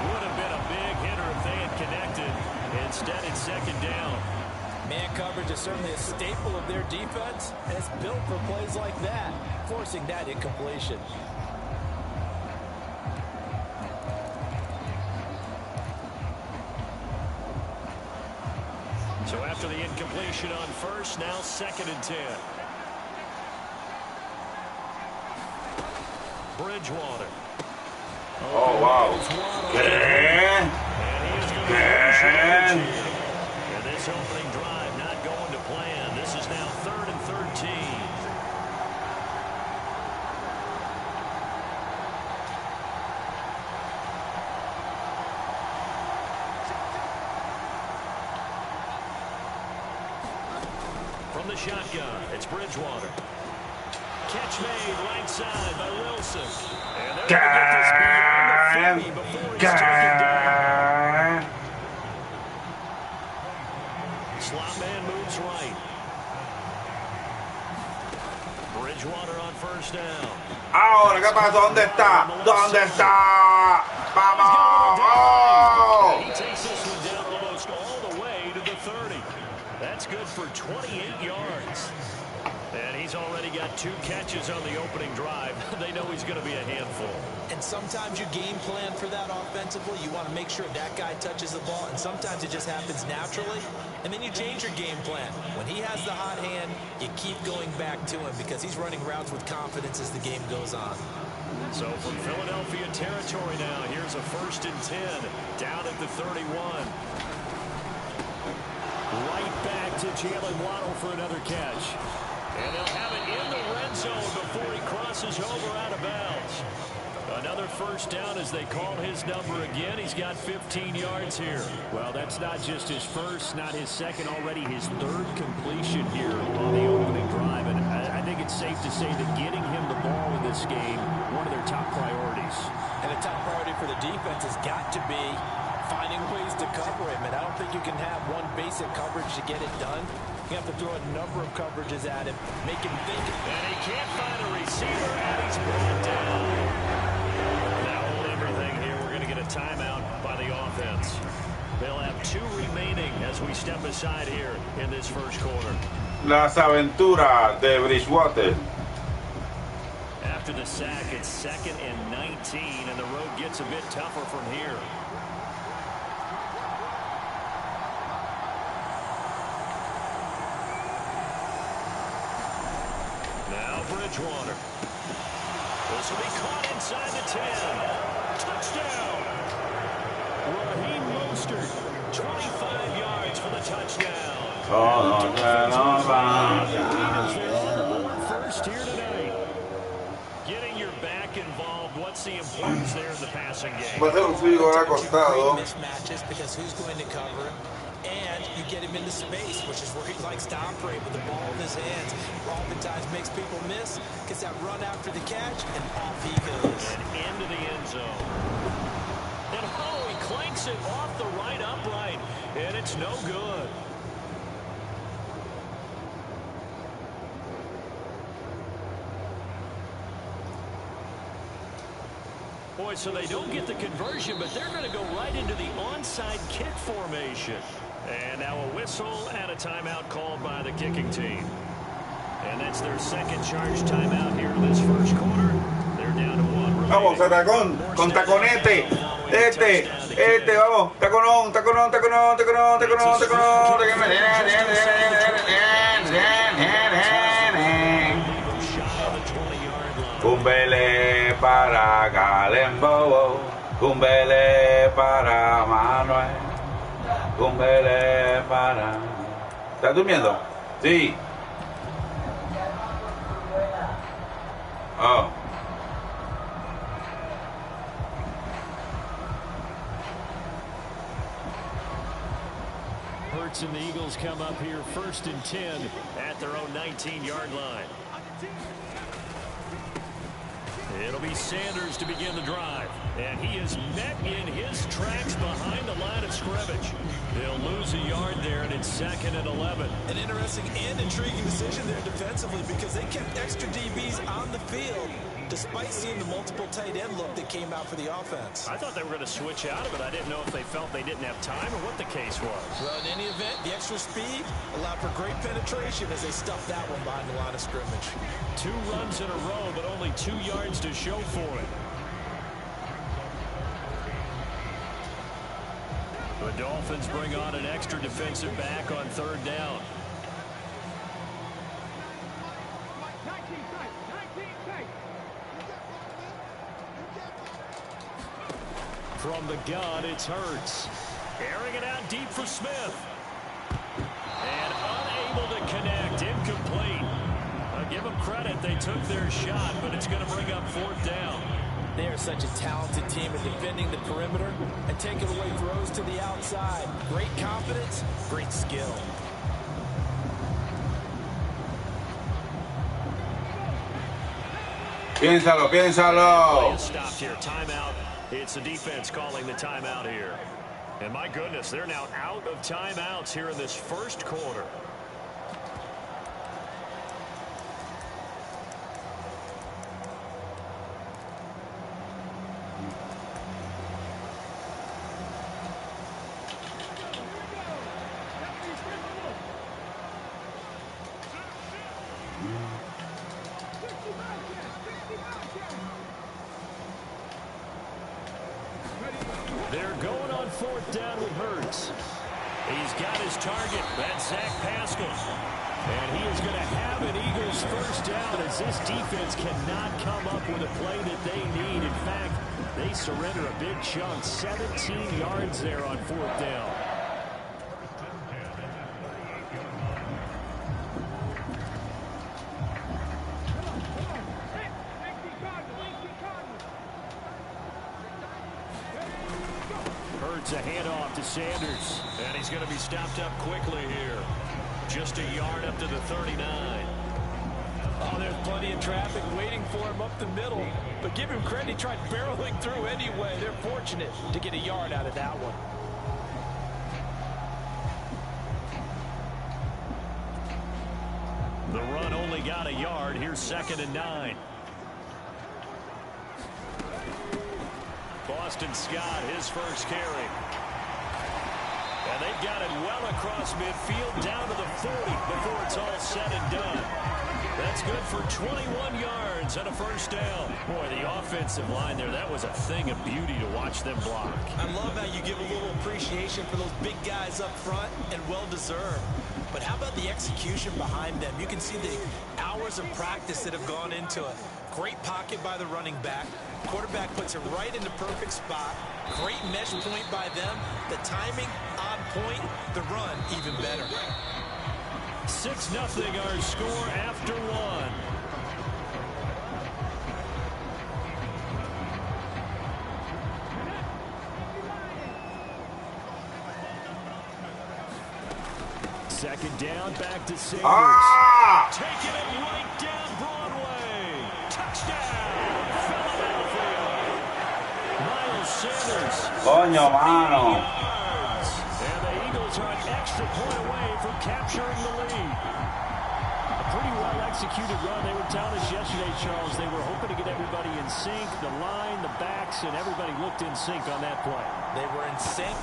Would have been a big hitter if they had connected. Instead, it's second down. Man coverage is certainly a staple of their defense, and it's built for plays like that, forcing that incompletion. So after the incompletion on first, now 2nd and 10. Bridgewater. Oh, wow. And this opening drive not going to plan. This is now 3rd and 13. From the shotgun, it's Bridgewater. Catch made right side by Wilson. And they're going to get this beyond the 40 before he's taken down. Slot man moves right. Bridgewater on first down. Ahora, ¿qué pasa? ¿Dónde está? ¿Dónde está? ¡Vamos! He takes this one down almost all the way to the 30. That's good for 28 yards. And he's already got 2 catches on the opening drive. They know he's going to be a handful. And sometimes you game plan for that offensively. You want to make sure that guy touches the ball, and sometimes it just happens naturally. And then you change your game plan. When he has the hot hand, you keep going back to him because he's running routes with confidence as the game goes on. So from Philadelphia territory now, here's a 1st and 10 down at the 31. Right back to Jalen Waddle for another catch. And they'll have it in the red zone before he crosses over out of bounds. Another 1st down as they call his number again. He's got 15 yards here. Well, that's not just his first, not his second, already his 3rd completion here on the opening drive. And I think it's safe to say that getting him the ball in this game, one of their top priorities. And a top priority for the defense has got to be finding ways to cover him. And I don't think you can have one basic coverage to get it done. You have to throw a number of coverages at him, make him think. And he can't find a receiver, and he's brought down. Now hold everything here. We're going to get a timeout by the offense. They'll have 2 remaining as we step aside here in this 1st quarter. Las aventuras de Bridgewater. After the sack, it's 2nd and 19, and the road gets a bit tougher from here. Bridgewater. This will be caught inside the 10. Touchdown. Raheem Mostert, 25 yards for the touchdown. First here tonight. Getting your back involved. What's the importance there in the passing game? Mismatches because who's going to cover him? And you get him into space, which is where he likes to operate with the ball in his hands. Oftentimes makes people miss, gets that run after the catch, and off he goes. And into the end zone. And oh, he clanks it off the right upright, and it's no good. Boy, so they don't get the conversion, but they're going to go right into the onside kick formation. And now a whistle and a timeout called by the kicking team. And that's their 2nd charge timeout here in this 1st quarter. They're down to 1. Vamos, Aragón, con taconete. Vamos, taconón. Cumbele para Galembo, cumbele para Manuel, cumbele para... ¿Estás durmiendo? Sí. Oh. Hurts and the Eagles come up here 1st and 10 at their own 19-yard line. It'll be Sanders to begin the drive. And he is met in his tracks behind the line of scrimmage. They'll lose a yard there, and it's 2nd and 11. An interesting and intriguing decision there defensively because they kept extra DBs on the field despite seeing the multiple tight end look that came out for the offense. I thought they were going to switch out of it. I didn't know if they felt they didn't have time or what the case was. Well, in any event, the extra speed allowed for great penetration as they stuffed that one behind the line of scrimmage. 2 runs in a row, but only 2 yards to show for it. The Dolphins bring on an extra defensive back on 3rd down. From the gun, it's Hurts. Airing it out deep for Smith. And unable to connect. Incomplete. I'll give them credit. They took their shot, but it's going to bring up 4th down. They are such a talented team at defending the perimeter and taking away throws to the outside. Great confidence, great skill. Piénsalo. Stopped here. Timeout. It's the defense calling the timeout here. And my goodness, they're now out of timeouts here in this 1st quarter. 4th down with Hurts. He's got his target. That's Zach Pascal. And he is going to have an Eagles first down as this defense cannot come up with a play that they need. In fact, they surrender a big chunk. 17 yards there on 4th down. Hurts a handoff to Sanders. And he's going to be stopped up quickly here. Just a yard up to the 39. Oh, there's plenty of traffic waiting for him up the middle. But give him credit, he tried barreling through anyway. They're fortunate to get a yard out of that one. The run only got a yard. Here's 2nd and 9. Boston Scott, his first carry. And they've got it well across midfield down to the 40 before it's all said and done. That's good for 21 yards and a first down. Boy, the offensive line there, that was a thing of beauty to watch them block. I love how you give a little appreciation for those big guys up front, and well-deserved. But how about the execution behind them? You can see the hours of practice that have gone into it. Great pocket by the running back. Quarterback puts it right in the perfect spot. Great mesh point by them. The timing on point. The run even better. 6-0 our score after 1. Second down, back to Sanders. Taking it right down Broadway. Touchdown, Philadelphia. Miles Sanders. Coño, mano. And the Eagles are an extra point away from capturing the lead. A pretty well-executed run. They were telling us yesterday, Charles, they were hoping to get everybody in sync. The line, the backs, and everybody looked in sync on that play. They were in sync,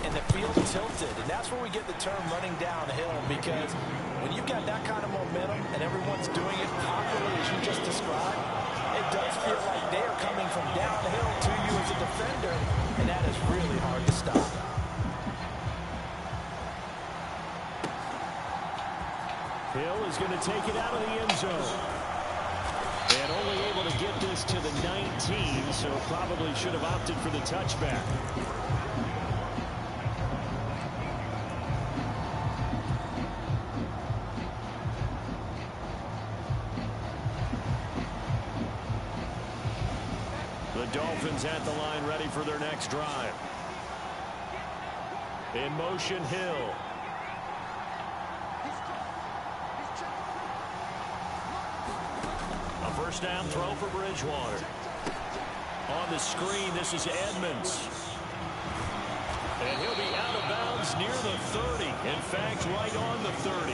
and the field tilted. And that's where we get the term running downhill, because when you've got that kind of momentum and everyone's doing it properly as you just described, it does feel like they are coming from downhill to you as a defender, and that is really hard to stop. Hill is going to take it out of the end zone. And only able to get this to the 19, so probably should have opted for the touchback. The Dolphins at the line, ready for their next drive. In motion, Hill. A first down throw for Bridgewater. On the screen, this is Edmonds. And he'll be out of bounds near the 30. In fact, right on the 30.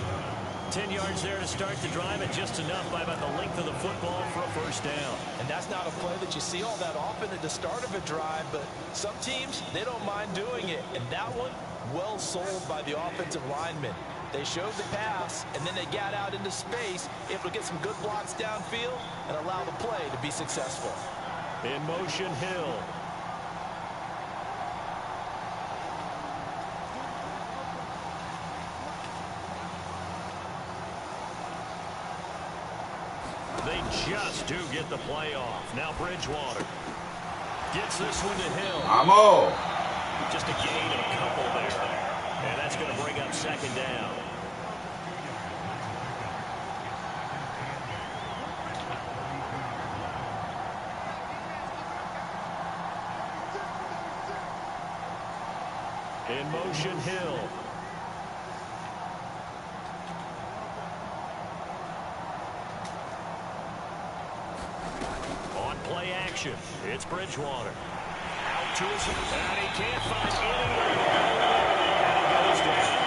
10 yards there to start the drive, and just enough by about the length of the football for a first down. And that's not a play that you see all that often at the start of a drive, but some teams, they don't mind doing it. And that one, well sold by the offensive linemen. They showed the pass, and then they got out into space, able to get some good blocks downfield and allow the play to be successful. In motion, Hill. They just do get the play off. Now Bridgewater gets this one to Hill. Vamos. Just a gain of a couple there. And that's going to bring up second down. In motion, Hill. On play action, it's Bridgewater. Out to his, and he can't find anywhere to go. And he goes down.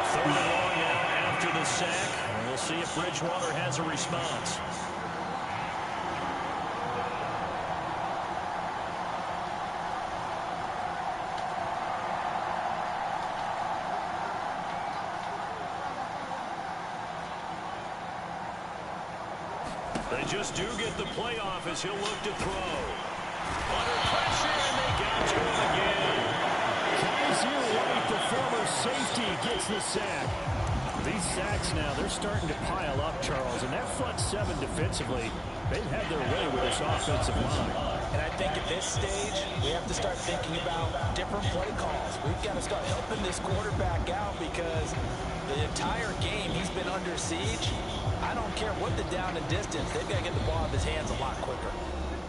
Third and long now after the sack. And we'll see if Bridgewater has a response. They just do get the playoff as he'll look to throw. Under pressure, and they got to him again. the former safety gets the sack. These sacks now, they're starting to pile up, Charles, and that front seven defensively, they've had their way with this offensive line. And I think at this stage, we have to start thinking about different play calls. We've got to start helping this quarterback out because the entire game he's been under siege. I don't care what the down and distance, they've got to get the ball out of his hands a lot quicker.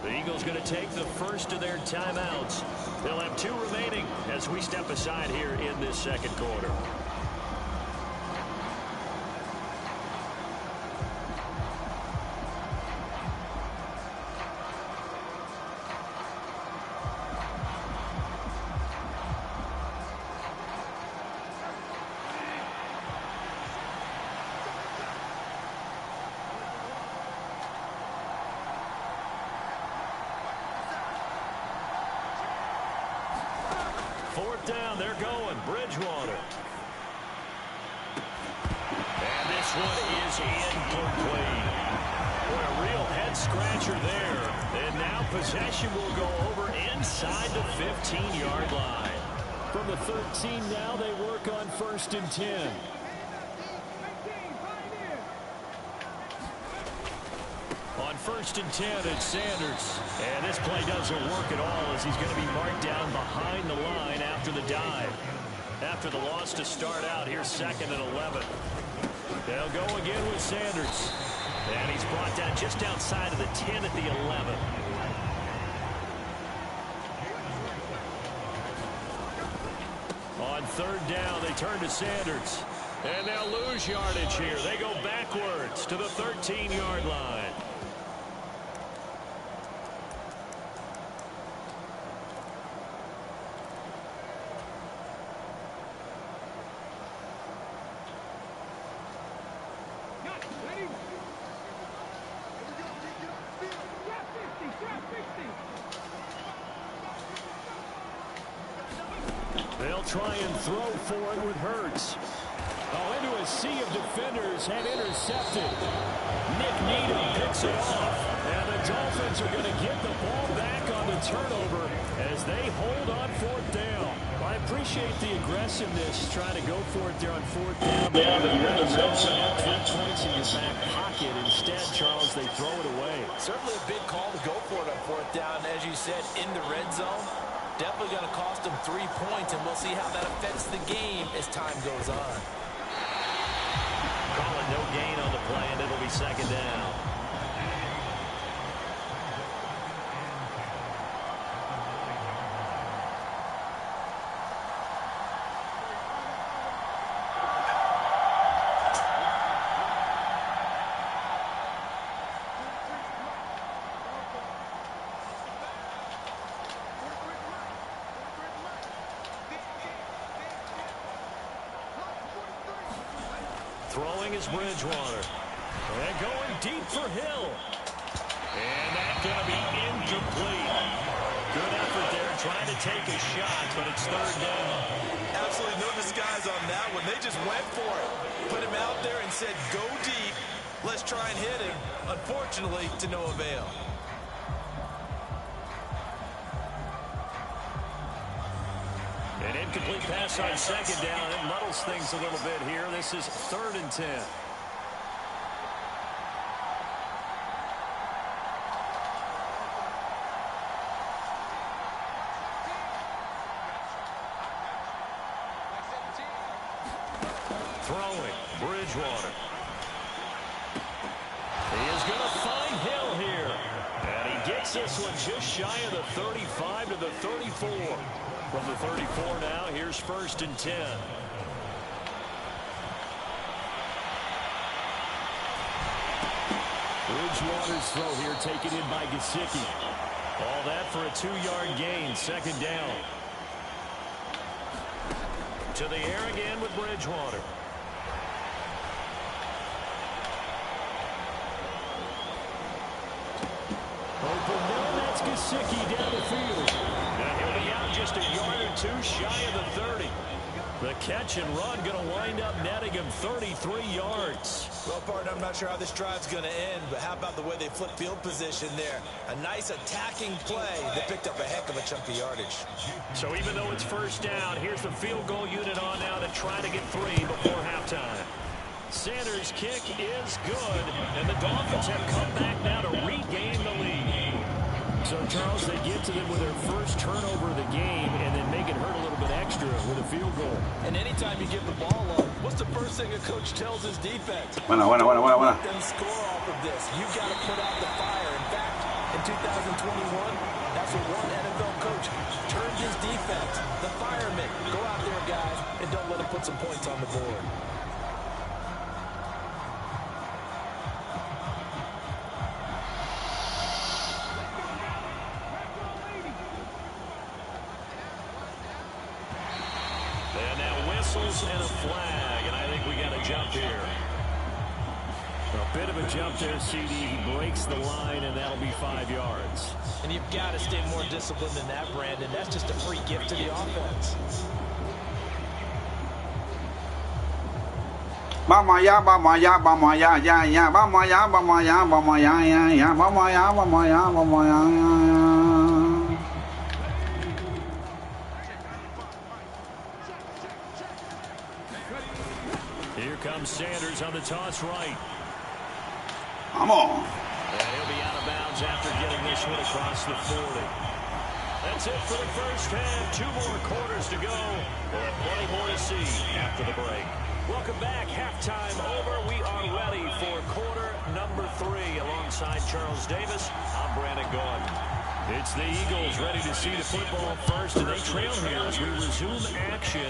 The Eagles going to take the first of their timeouts. They'll have 2 remaining as we step aside here in this second quarter. Fourth down, they're going. Bridgewater. And this one is incomplete. Boy, a real head-scratcher there. And now possession will go over inside the 15-yard line. From the 13 now, they work on 1st and 10. On 1st and 10, it's Sanders. And this play doesn't work at all as he's going to be marked down behind the line after the dive. After the loss to start out, here's 2nd and 11. They'll go again with Sanders. And he's brought down just outside of the 10 at the 11. On 3rd down, they turn to Sanders. And they'll lose yardage here. They go backwards to the 13-yard line. They'll try and throw for it with Hurts. Oh, into a sea of defenders and intercepted. Nick Needham picks it off. And the Dolphins are going to get the ball back on the turnover as they hold on 4th down. I appreciate the aggressiveness trying to go for it there on 4th down. But you're going to have 3 points in your back pocket. Instead, Charles, they throw it away. Certainly a big call to go for it on 4th down. As you said, in the red zone. Definitely going to cost them 3 points, and we'll see how that affects the game as time goes on. Call it no gain on the play, and it'll be 2nd down. Throwing is Bridgewater. And going deep for Hill. And that's going to be incomplete. Good effort there trying to take a shot, but it's 3rd down. Absolutely no disguise on that one. They just went for it. Put him out there and said, go deep. Let's try and hit him. Unfortunately, to no avail. An incomplete pass on 2nd down. It muddles things a little bit here. This is 3rd and 10. Throwing, Bridgewater. He is going to find Hill here. And he gets this one just shy of the 35 to the 34. From the 34 now, here's 1st and 10. Bridgewater's throw here taken in by Gesicki. All that for a 2-yard gain, 2nd down. To the air again with Bridgewater. Open middle, that's Gesicki down the field. And he'll be out just a yard or 2 shy of the 30. The catch and run going to wind up netting him 33 yards. Well, partner, I'm not sure how this drive's going to end, but how about the way they flip field position there? A nice attacking play that picked up a heck of a chunk of yardage. So even though it's first down, here's the field goal unit on now to try to get 3 before halftime. Sanders' kick is good, and the Dolphins have come back now to regain the lead. So, Charles, they get to them with their first turnover of the game and then make it hurt a little bit extra with a field goal. And anytime you give the ball up, what's the first thing a coach tells his defense? Buena. Let them score off of this. You've got to put out the fire. In fact, in 2021, that's what one NFL coach turned his defense. The firemen. Go out there, guys, and don't let them put some points on the board. And a flag, and I think we got a jump here. A bit of a jump there, CD. He breaks the line, and that'll be 5 yards. And you've got to stay more disciplined than that, Brandon. That's just a free gift to the offense. Vamos allá, vamos allá, vamos allá, ya. Vamos allá, vamos allá, vamos allá, ya. Vamos allá, vamos allá, vamos allá. Here comes Sanders on the toss right. Vamos. And he'll be out of bounds after getting this one across the 40. That's it for the first half. 2 more quarters to go. We'll have plenty more to see after the break. Welcome back. Halftime over. We are ready for quarter number 3. Alongside Charles Davis, I'm Brandon Gordon. It's the Eagles ready to see the football first, and they trail here as we resume action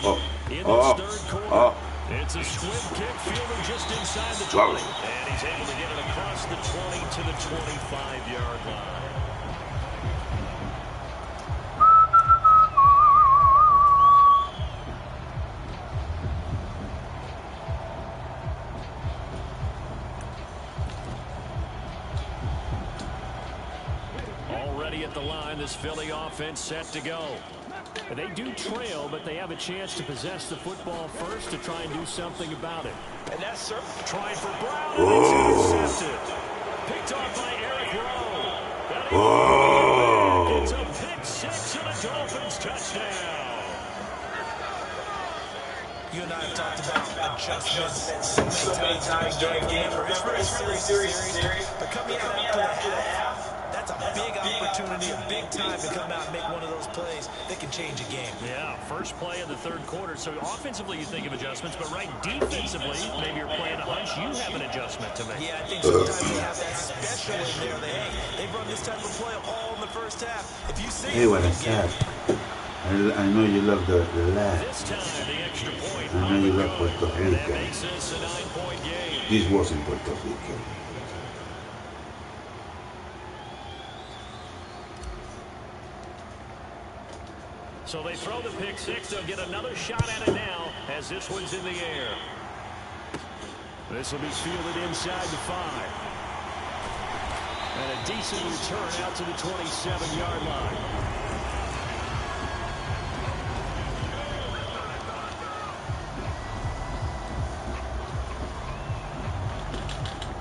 in this third quarter. It's a swim kick fielded just inside the 20, and he's able to get it across the 20 to the 25-yard line. Already at the line, this Philly offense set to go. They do trail, but they have a chance to possess the football first to try and do something about it. And that's certainly trying for Brown, and it's intercepted. Picked off by Eric Rowe. It's a pick 6 and a Dolphins touchdown. You and I have talked about adjustments so many times during the game. It's very serious. But coming out after the half, that's a big opportunity, a big time to come out and make one of those plays that can change a game. Yeah, first play of the third quarter. So offensively, you think of adjustments, but right defensively, maybe you're playing a hunch. You have an adjustment to make. Yeah, I think sometimes they have that special in there. They've run this type of play all in the first half. If you see Hey, what is that? I know you love the laugh. This time, the extra point. I know you love Puerto Rico. That makes this a 9-point game. This wasn't Puerto Rico. So they throw the pick 6. They'll get another shot at it now as this one's in the air. This will be fielded inside the 5. And a decent return out to the 27-yard line.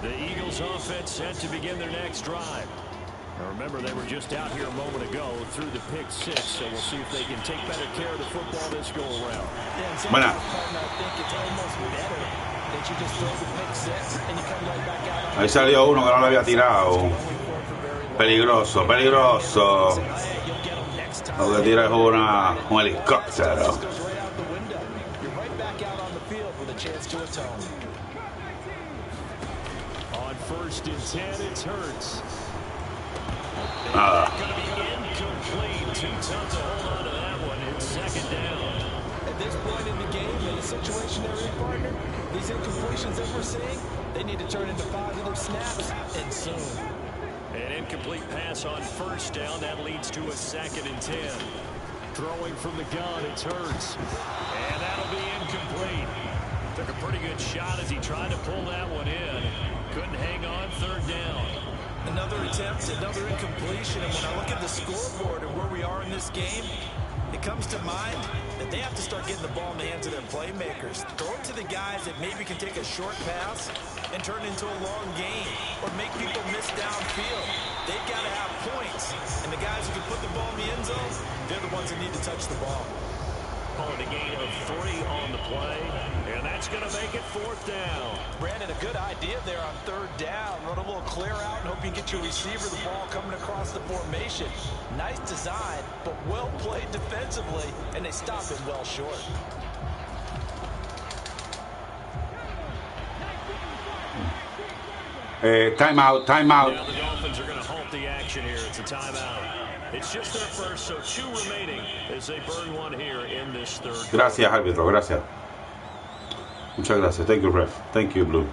The Eagles offense set to begin their next drive. Now remember, they were just out here a moment ago through the pick 6, so we'll see if they can take better care of the football this go-around. Buena. I think it's almost better that you just throw the pick 6 and you come right back out. Ahí salió uno que no lo había tirado. Peligroso. Lo que tira es un helicóptero. You're right back out on the field with a chance to atone. On 1st and 10, it's Hurts. Nada. Going to be incomplete. Too tough to hold on to that one. It's 2nd down. At this point in the game, in the situation they're in, partner, these incompletions that we're seeing, they need to turn into positive snaps, and soon. An incomplete pass on 1st down. That leads to a 2nd and 10. Throwing from the gun, it's Hurts. And that'll be incomplete. Took a pretty good shot as he tried to pull that one in. Couldn't hang on 3rd down. Another attempt, another incompletion, and when I look at the scoreboard and where we are in this game, it comes to mind that they have to start getting the ball in the hands of their playmakers. Throw it to the guys that maybe can take a short pass and turn it into a long game or make people miss downfield. They've got to have points. And the guys who can put the ball in the end zone, they're the ones that need to touch the ball. Calling a gain of 3 on the play, and that's going to make it 4th down. Brandon, a good idea there on 3rd down. Run a little clear out and hope you can get your receiver the ball coming across the formation. Nice design, but well played defensively, and they stop it well short. Timeout, timeout. Now the Dolphins are going to halt the action here. It's a timeout. It's just their first, so 2 remaining as they burn 1 here in this 3rd. Gracias, árbitro, gracias. Muchas gracias. Thank you, ref. Thank you, Blue.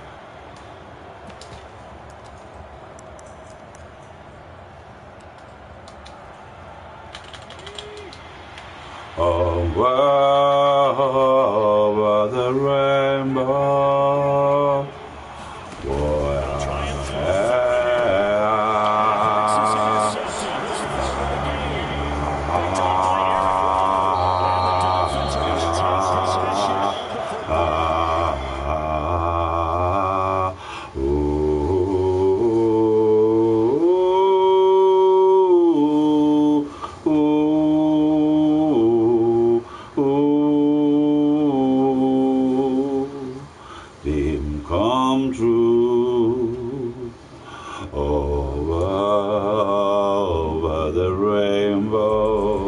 Over the rainbow. Come true over the rainbow.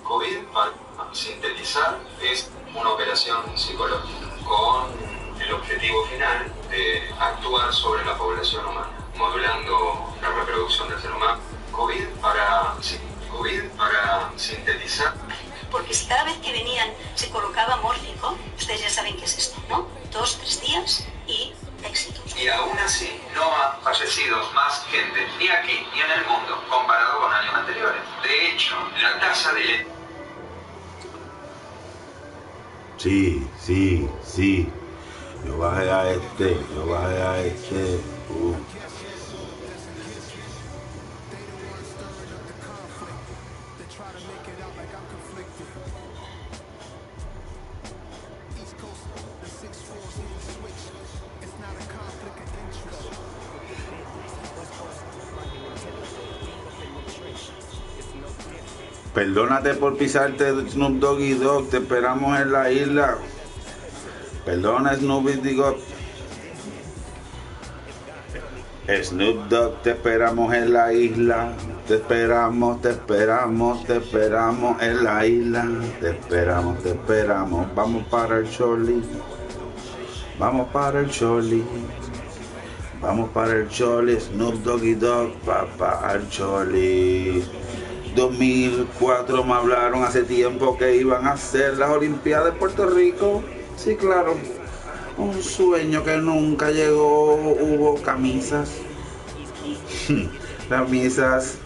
COVID, para sintetizar, es una operación psicológica con el objetivo final de actuar sobre la población humana, modulando la reproducción del ser humano. COVID para sintetizar. Porque si cada vez que venían se colocaba mórfico, ustedes ya saben qué es esto, ¿no? 2, 3 días y éxito. Y aún así no ha fallecido más gente ni aquí ni en el mundo comparado con años anteriores. De hecho, la tasa de... Sí. Yo bajé a este. Perdónate por pisarte, Snoop Doggy Dogg, te esperamos en la isla. Perdona, Snoopy Dogg. Snoop Dogg, te esperamos en la isla. Te esperamos en la isla. Te esperamos. Vamos para el Choli. Vamos para el Choli. Snoop Doggy Dogg, papá, al Choli. 2004 me hablaron hace tiempo que iban a hacer las Olimpiadas de Puerto Rico. Sí, claro. Un sueño que nunca llegó. Hubo camisas. Camisas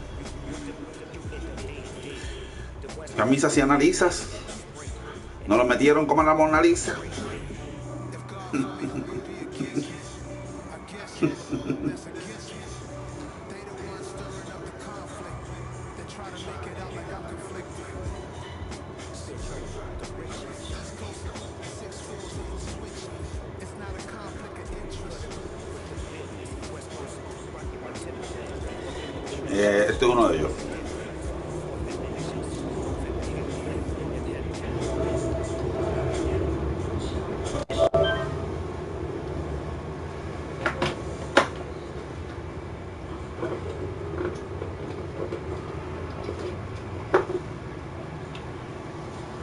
y analizas. No lo metieron como en la Mona Lisa. Este es uno de ellos.